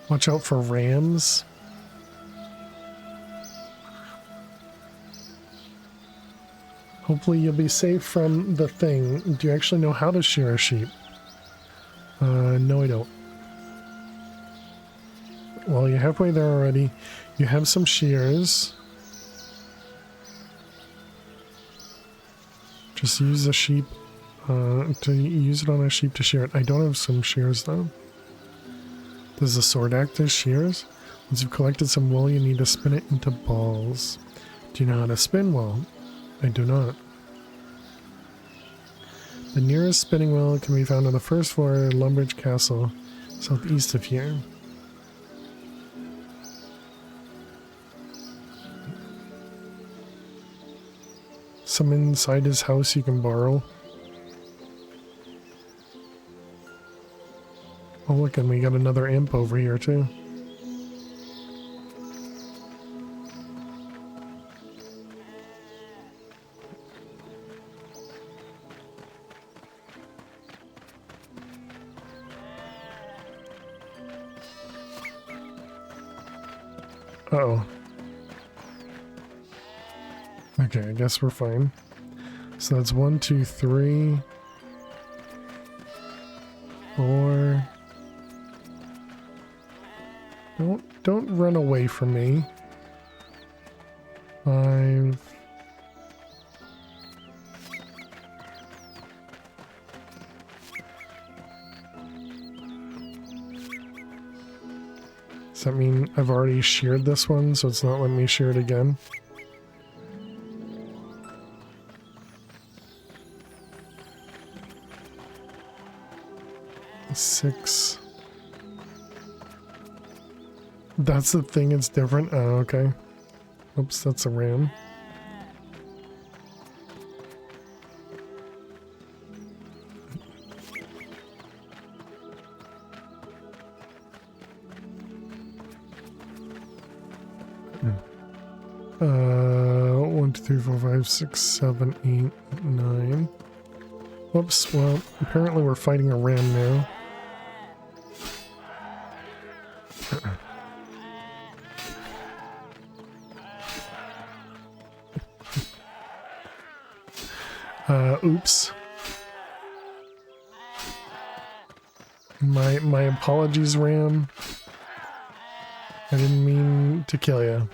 Watch out for rams. Hopefully you'll be safe from the thing. Do you actually know how to shear a sheep? No, I don't. Well, you're halfway there already. You have some shears. Just use a sheep, to use it on a sheep to shear it. I don't have some shears though. Does the sword act as shears? Once you've collected some wool, you need to spin it into balls. Do you know how to spin wool? I do not. The nearest spinning wheel can be found on the first floor of Lumbridge Castle, southeast of here. Some inside his house you can borrow. Oh look, and we got another imp over here too. Uh-oh. Okay, I guess we're fine. So that's 1, 2, 3, 4. Don't run away from me. 5. Does that mean I've already sheared this one, so it's not letting me shear it again? 6. That's the thing, it's different? Oh, okay. Oops, that's a ram. One, 2, 3, 4, 5, 6, 7, 8, 9. Whoops, well, apparently we're fighting a ram now. Oops. My apologies, Ram. I didn't mean to kill you.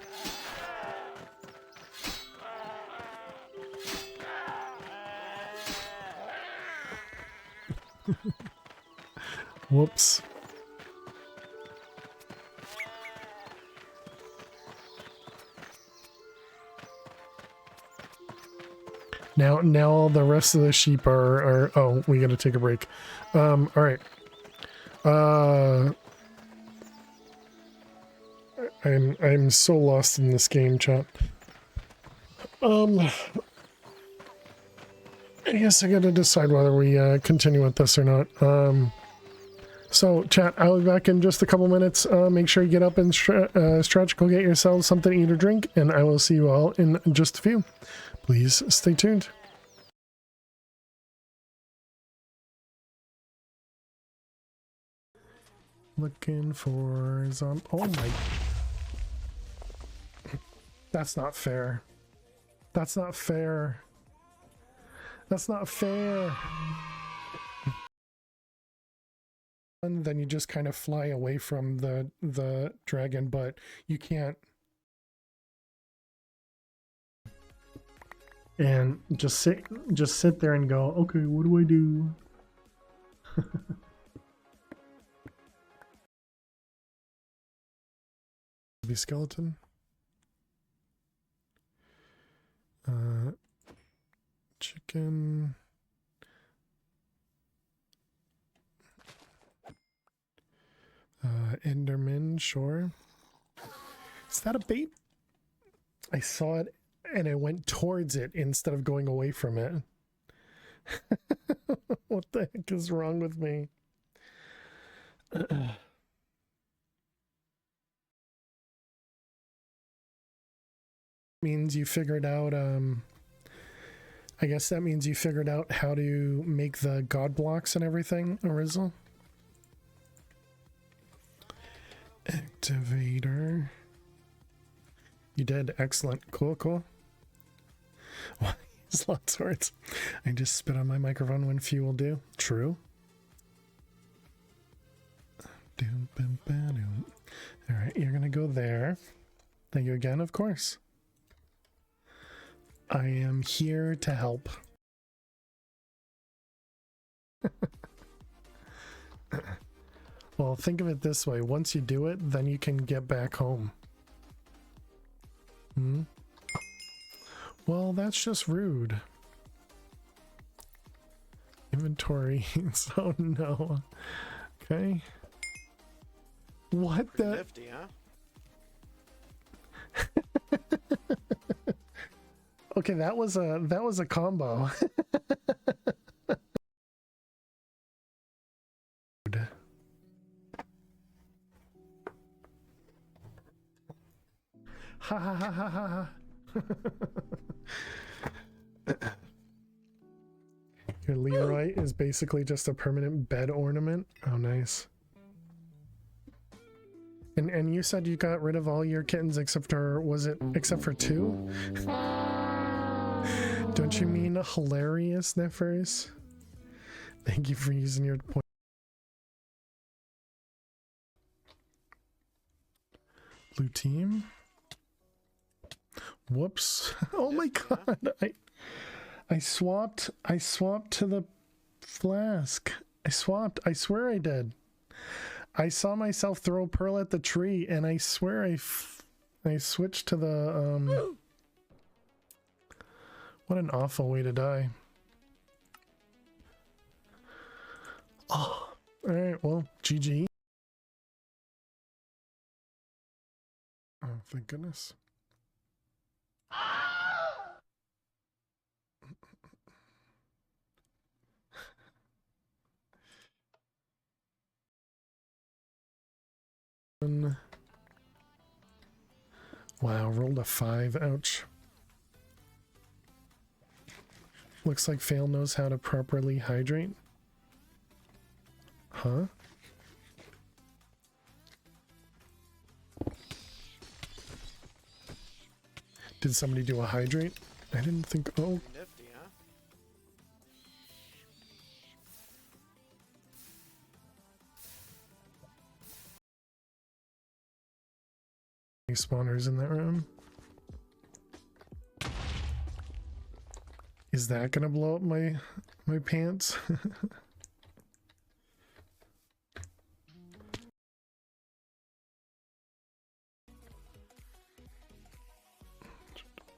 Whoops. Now all the rest of the sheep are oh, we gotta take a break. All right. I'm so lost in this game, chat. I guess I gotta decide whether we continue with this or not. So chat, I'll be back in just a couple minutes. Make sure you get up and stretch, go get yourselves something to eat or drink, and I will see you all in just a few. Please stay tuned. Looking for zombie. Oh my. That's not fair. That's not fair. That's not fair. And then you just kind of fly away from the dragon, but you can't. And just sit there and go, okay, what do I do? Be skeleton. Chicken. Enderman, sure. Is that a bait? I saw it and I went towards it instead of going away from it. What the heck is wrong with me? Means you figured out, I guess that means you figured out how to make the god blocks and everything, Arizel. Activator. You did. Excellent. Cool, cool. Slot swords. I just spit on my microphone when few will do. True. Alright, you're gonna go there. Thank you again, of course. I am here to help. Well, think of it this way. Once you do it, then you can get back home. Hmm? Well, that's just rude. Inventory. Oh no. Okay. What the? Nifty, huh? Okay, that was a combo. Ha ha ha ha ha. Your Leroy is basically just a permanent bed ornament. Oh, nice. And you said you got rid of all your kittens except for, was it except for 2? Don't you mean hilarious, Neffers? Thank you for using your point. Blue team. Whoops. Oh my god. I swapped to the flask. I swapped. I swear I did. I saw myself throw Pearl at the tree and I swear I switched to the what an awful way to die. Oh, all right. Well, GG. Oh, thank goodness. Wow, rolled a 5. Ouch. Looks like Fail knows how to properly hydrate. Huh? Did somebody do a hydrate? I didn't think. Oh. Nifty, huh? Spawners in that room. Is that gonna blow up my pants?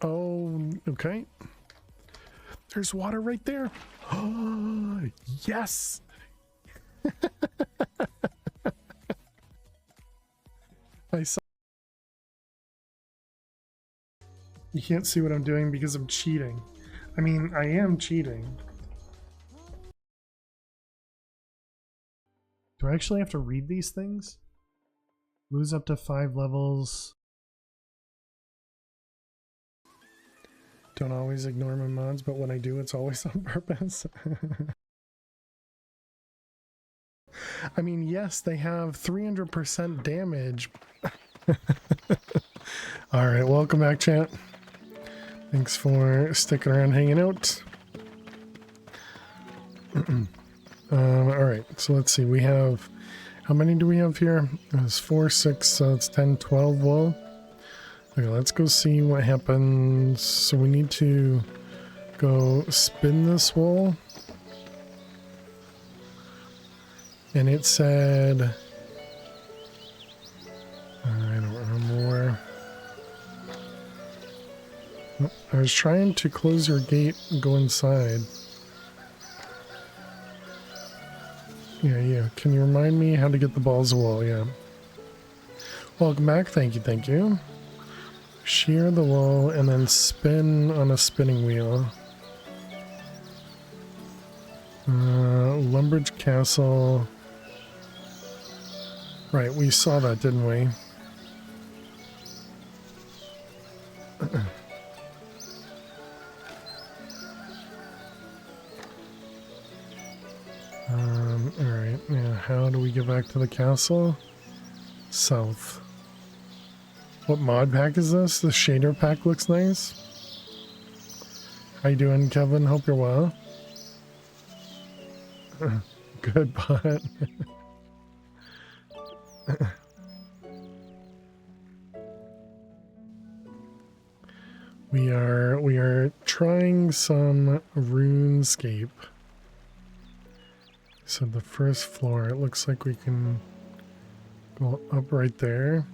Oh, okay. There's water right there. Oh, yes. I saw. You can't see what I'm doing because I'm cheating. I mean, I am cheating. Do I actually have to read these things? Lose up to 5 levels. Don't always ignore my mods, but when I do, it's always on purpose. I mean, yes, they have 300% damage. Alright, welcome back, chat. Thanks for sticking around hanging out. Alright, so let's see. We have... How many do we have here? It's 4, 6, so it's 10, 12 wool. Okay, let's go see what happens. So we need to go spin this wool. And it said... I don't remember where. Oh, I was trying to close your gate and go inside. Yeah. Can you remind me how to get the balls of wool? Yeah. Welcome back. Thank you. Shear the wool and then spin on a spinning wheel. Lumbridge Castle. Right, we saw that, didn't we? Alright, yeah, how do we get back to the castle? South. What mod pack is this? The shader pack looks nice. How you doing, Kevin? Hope you're well. Good bot. We are trying some Runescape. So the first floor, it looks like we can go up right there.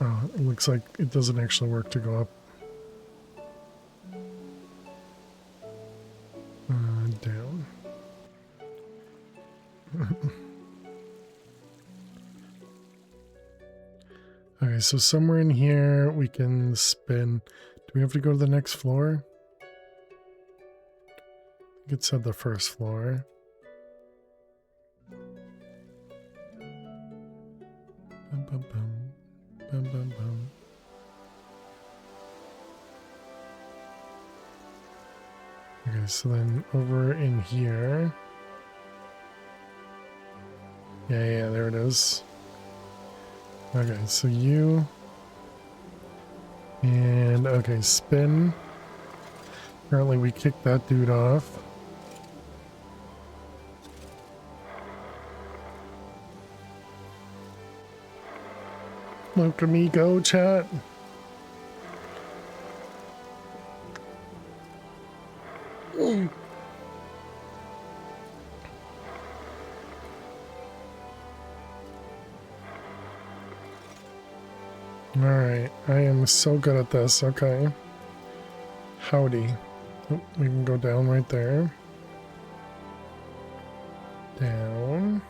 Oh, it looks like it doesn't actually work to go up. Down. Okay, so somewhere in here we can spin. Do we have to go to the next floor? I think it said the first floor. Bum, bum, bum. Bum, bum, bum. Okay, so then over in here. Yeah, there it is. Okay, so you. And, okay, spin. Apparently we kicked that dude off. Look at me go, chat. Alright, I am so good at this. Okay. Howdy. Oh, we can go down right there. Down.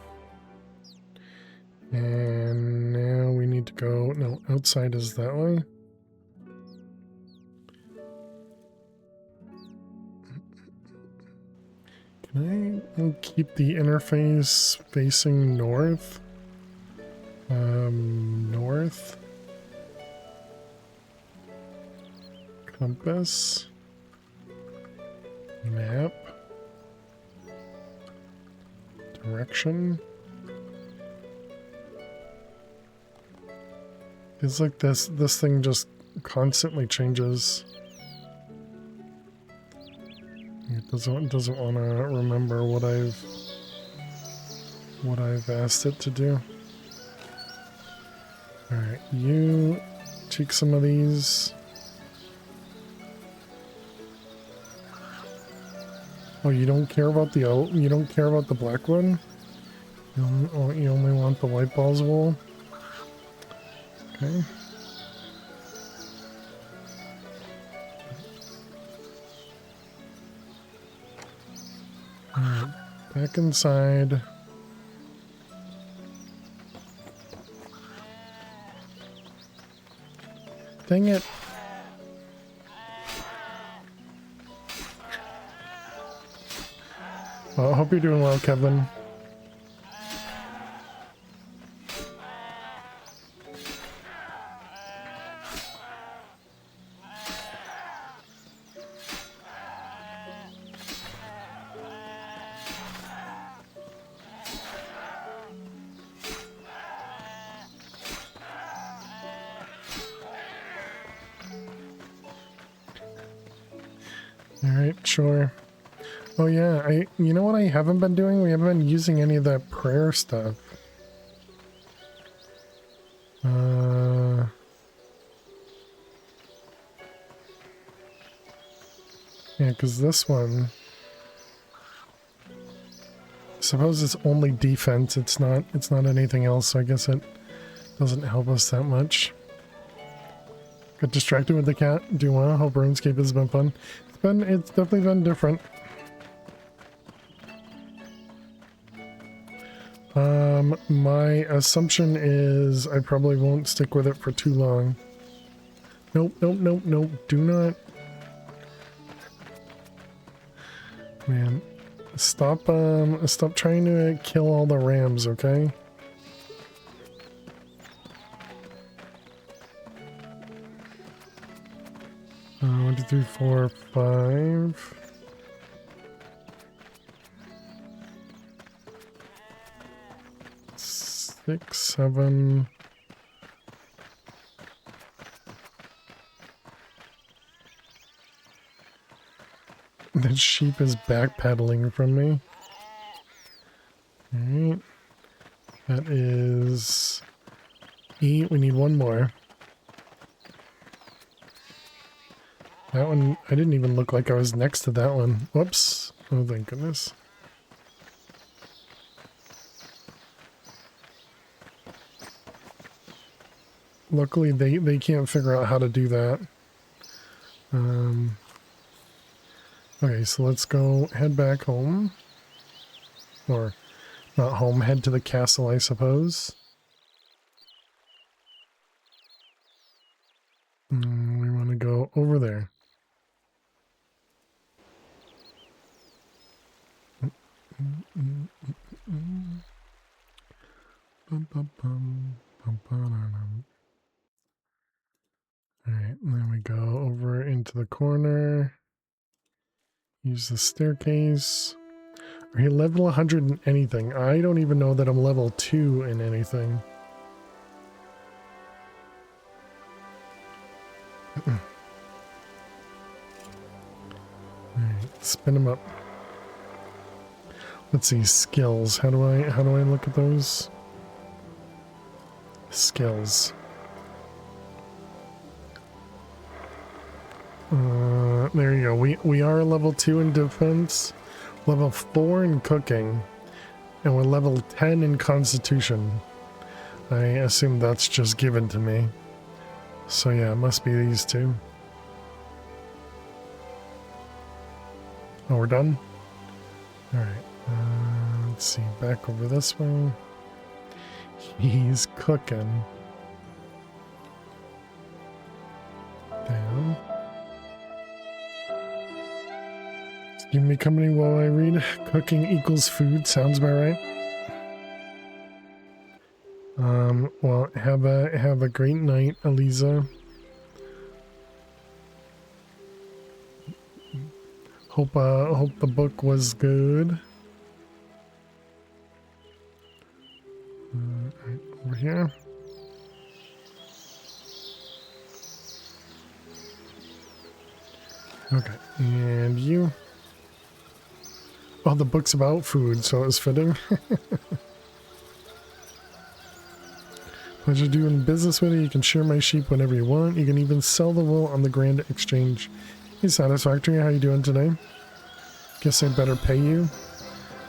And now we need to go... No, outside is that way. Can I keep the interface facing north? North. Compass. Map. Direction. It's like this thing just constantly changes. It doesn't want to remember what I've asked it to do. Alright, you take some of these. Oh, you don't care about the black one? You only want the white balls wool? Okay. Alright, back inside. Dang it. Well, I hope you're doing well, Kevin. Alright, sure. Oh yeah, you know what I haven't been doing? We haven't been using any of that prayer stuff. Yeah, because this one, I suppose it's only defense, it's not anything else, so I guess it doesn't help us that much. Got distracted with the cat. Do well. Hope RuneScape has been fun. It's definitely been different. My assumption is I probably won't stick with it for too long. Nope, nope, nope, nope. Do not. Man, stop trying to kill all the rams, okay? One, two, three, four, five. Six, seven. That sheep is backpedaling from me. Alright. That is 8. We need one more. That one, I didn't even look like I was next to that one. Whoops. Oh, thank goodness. Luckily, they can't figure out how to do that. Okay, so let's go head back home. Or, not home, head to the castle, I suppose. We want to go over there. Alright, and then we go over into the corner. Use the staircase. Are you level 100 in anything? I don't even know that I'm level 2 in anything. Alright, spin them up. Let's see, skills. How do I look at those? Skills. There you go. We are level 2 in defense, level 4 in cooking, and we're level 10 in constitution. I assume that's just given to me. So yeah, it must be these two. Oh, we're done? Alright. Let's see. Back over this way. He's cooking. Down. Give me company while I read. Cooking equals food. Sounds about right. Well, have a great night, Eliza. Hope the book was good. Right over here. Okay, and you. Oh, the book's about food, so it's fitting. Pleasure doing business with you. You can share my sheep whenever you want. You can even sell the wool on the Grand Exchange. Hey, Satisfactory, how you doing today? Guess I better pay you.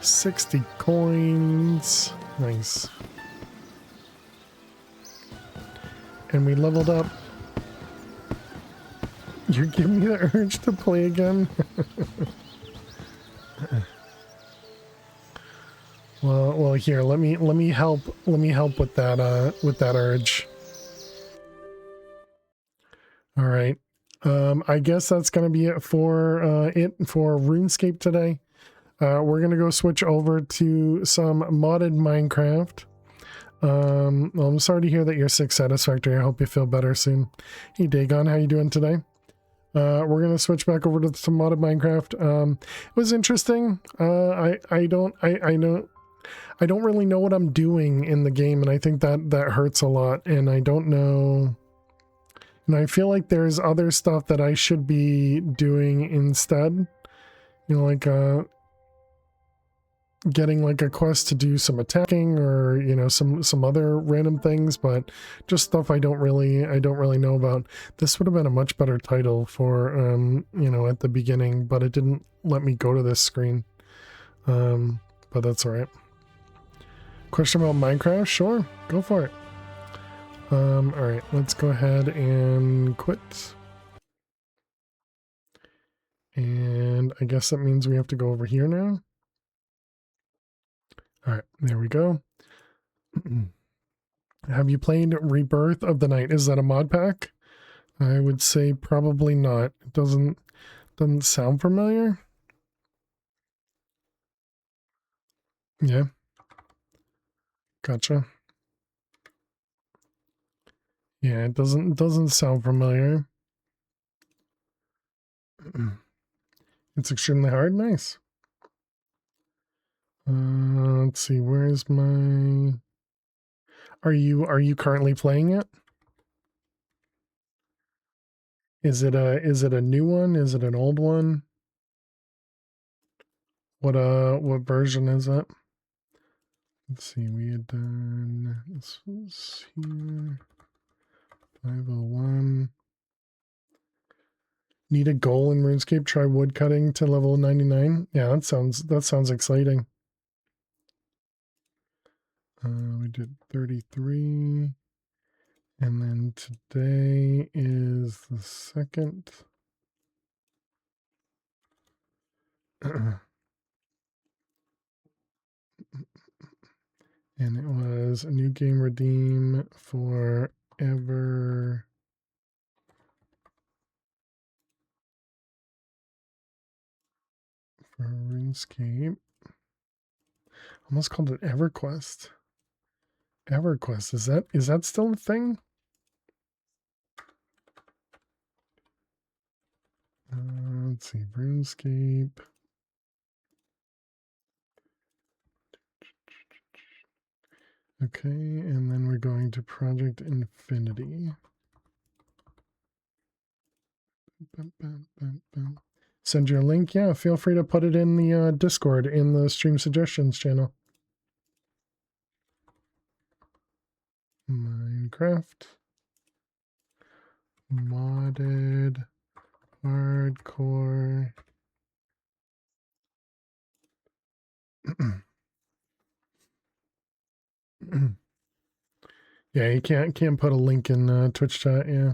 60 coins. Nice. And we leveled up. You're giving me the urge to play again? well, here, let me help with that urge. All right. I guess that's gonna be it for RuneScape today. We're gonna go switch over to some modded Minecraft. Well, I'm sorry to hear that you're sick, Satisfactory. I hope you feel better soon. Hey, Dagon, how you doing today? We're gonna switch back over to some modded Minecraft. It was interesting. I don't really know what I'm doing in the game, and I think that hurts a lot. And I don't know. And I feel like there's other stuff that I should be doing instead. You know, like getting like a quest to do some attacking, or you know, some other random things, but just stuff I don't really know about. This would have been a much better title for you know, at the beginning, but it didn't let me go to this screen. But that's all right. Question about Minecraft? Sure, go for it. All right, let's go ahead and quit. And I guess that means we have to go over here now. All right, there we go. Have you played Rebirth of the Night? Is that a mod pack? I would say probably not. It doesn't sound familiar. Yeah. Gotcha. Yeah, it doesn't sound familiar. It's extremely hard. Nice. Let's see. Where's my? Are you currently playing it? Is it a new one? Is it an old one? What version is it? Let's see. We had done this was here. 501. Need a goal in RuneScape? Try woodcutting to level 99. Yeah, that sounds exciting. We did 33, and then today is the 2nd. And it was a new game redeem for ever. For RuneScape. Almost called it EverQuest. EverQuest, is that still a thing? Let's see, RuneScape. Okay, and then we're going to Project Infinity. Send you a link. Yeah, feel free to put it in the Discord in the stream suggestions channel. Minecraft modded hardcore. Yeah, you can't put a link in Twitch chat. Yeah.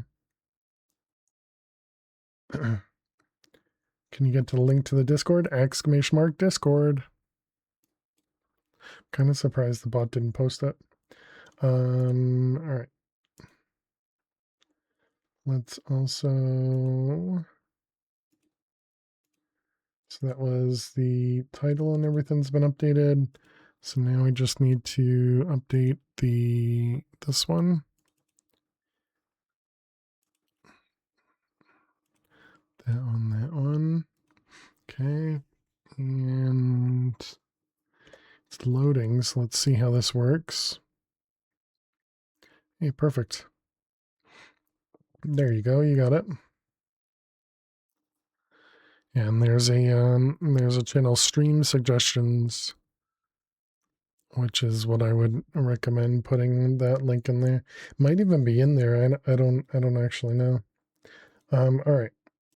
Can you get to the link to the Discord? ! Discord. Kind of surprised the bot didn't post it. All right. Let's also. So that was the title and everything's been updated. So now we just need to update this one. That one. Okay. And it's loading, so let's see how this works. Hey, perfect. There you go, you got it. And there's a channel stream suggestions which is what I would recommend putting that link in there. Might even be in there. I don't actually know. All right.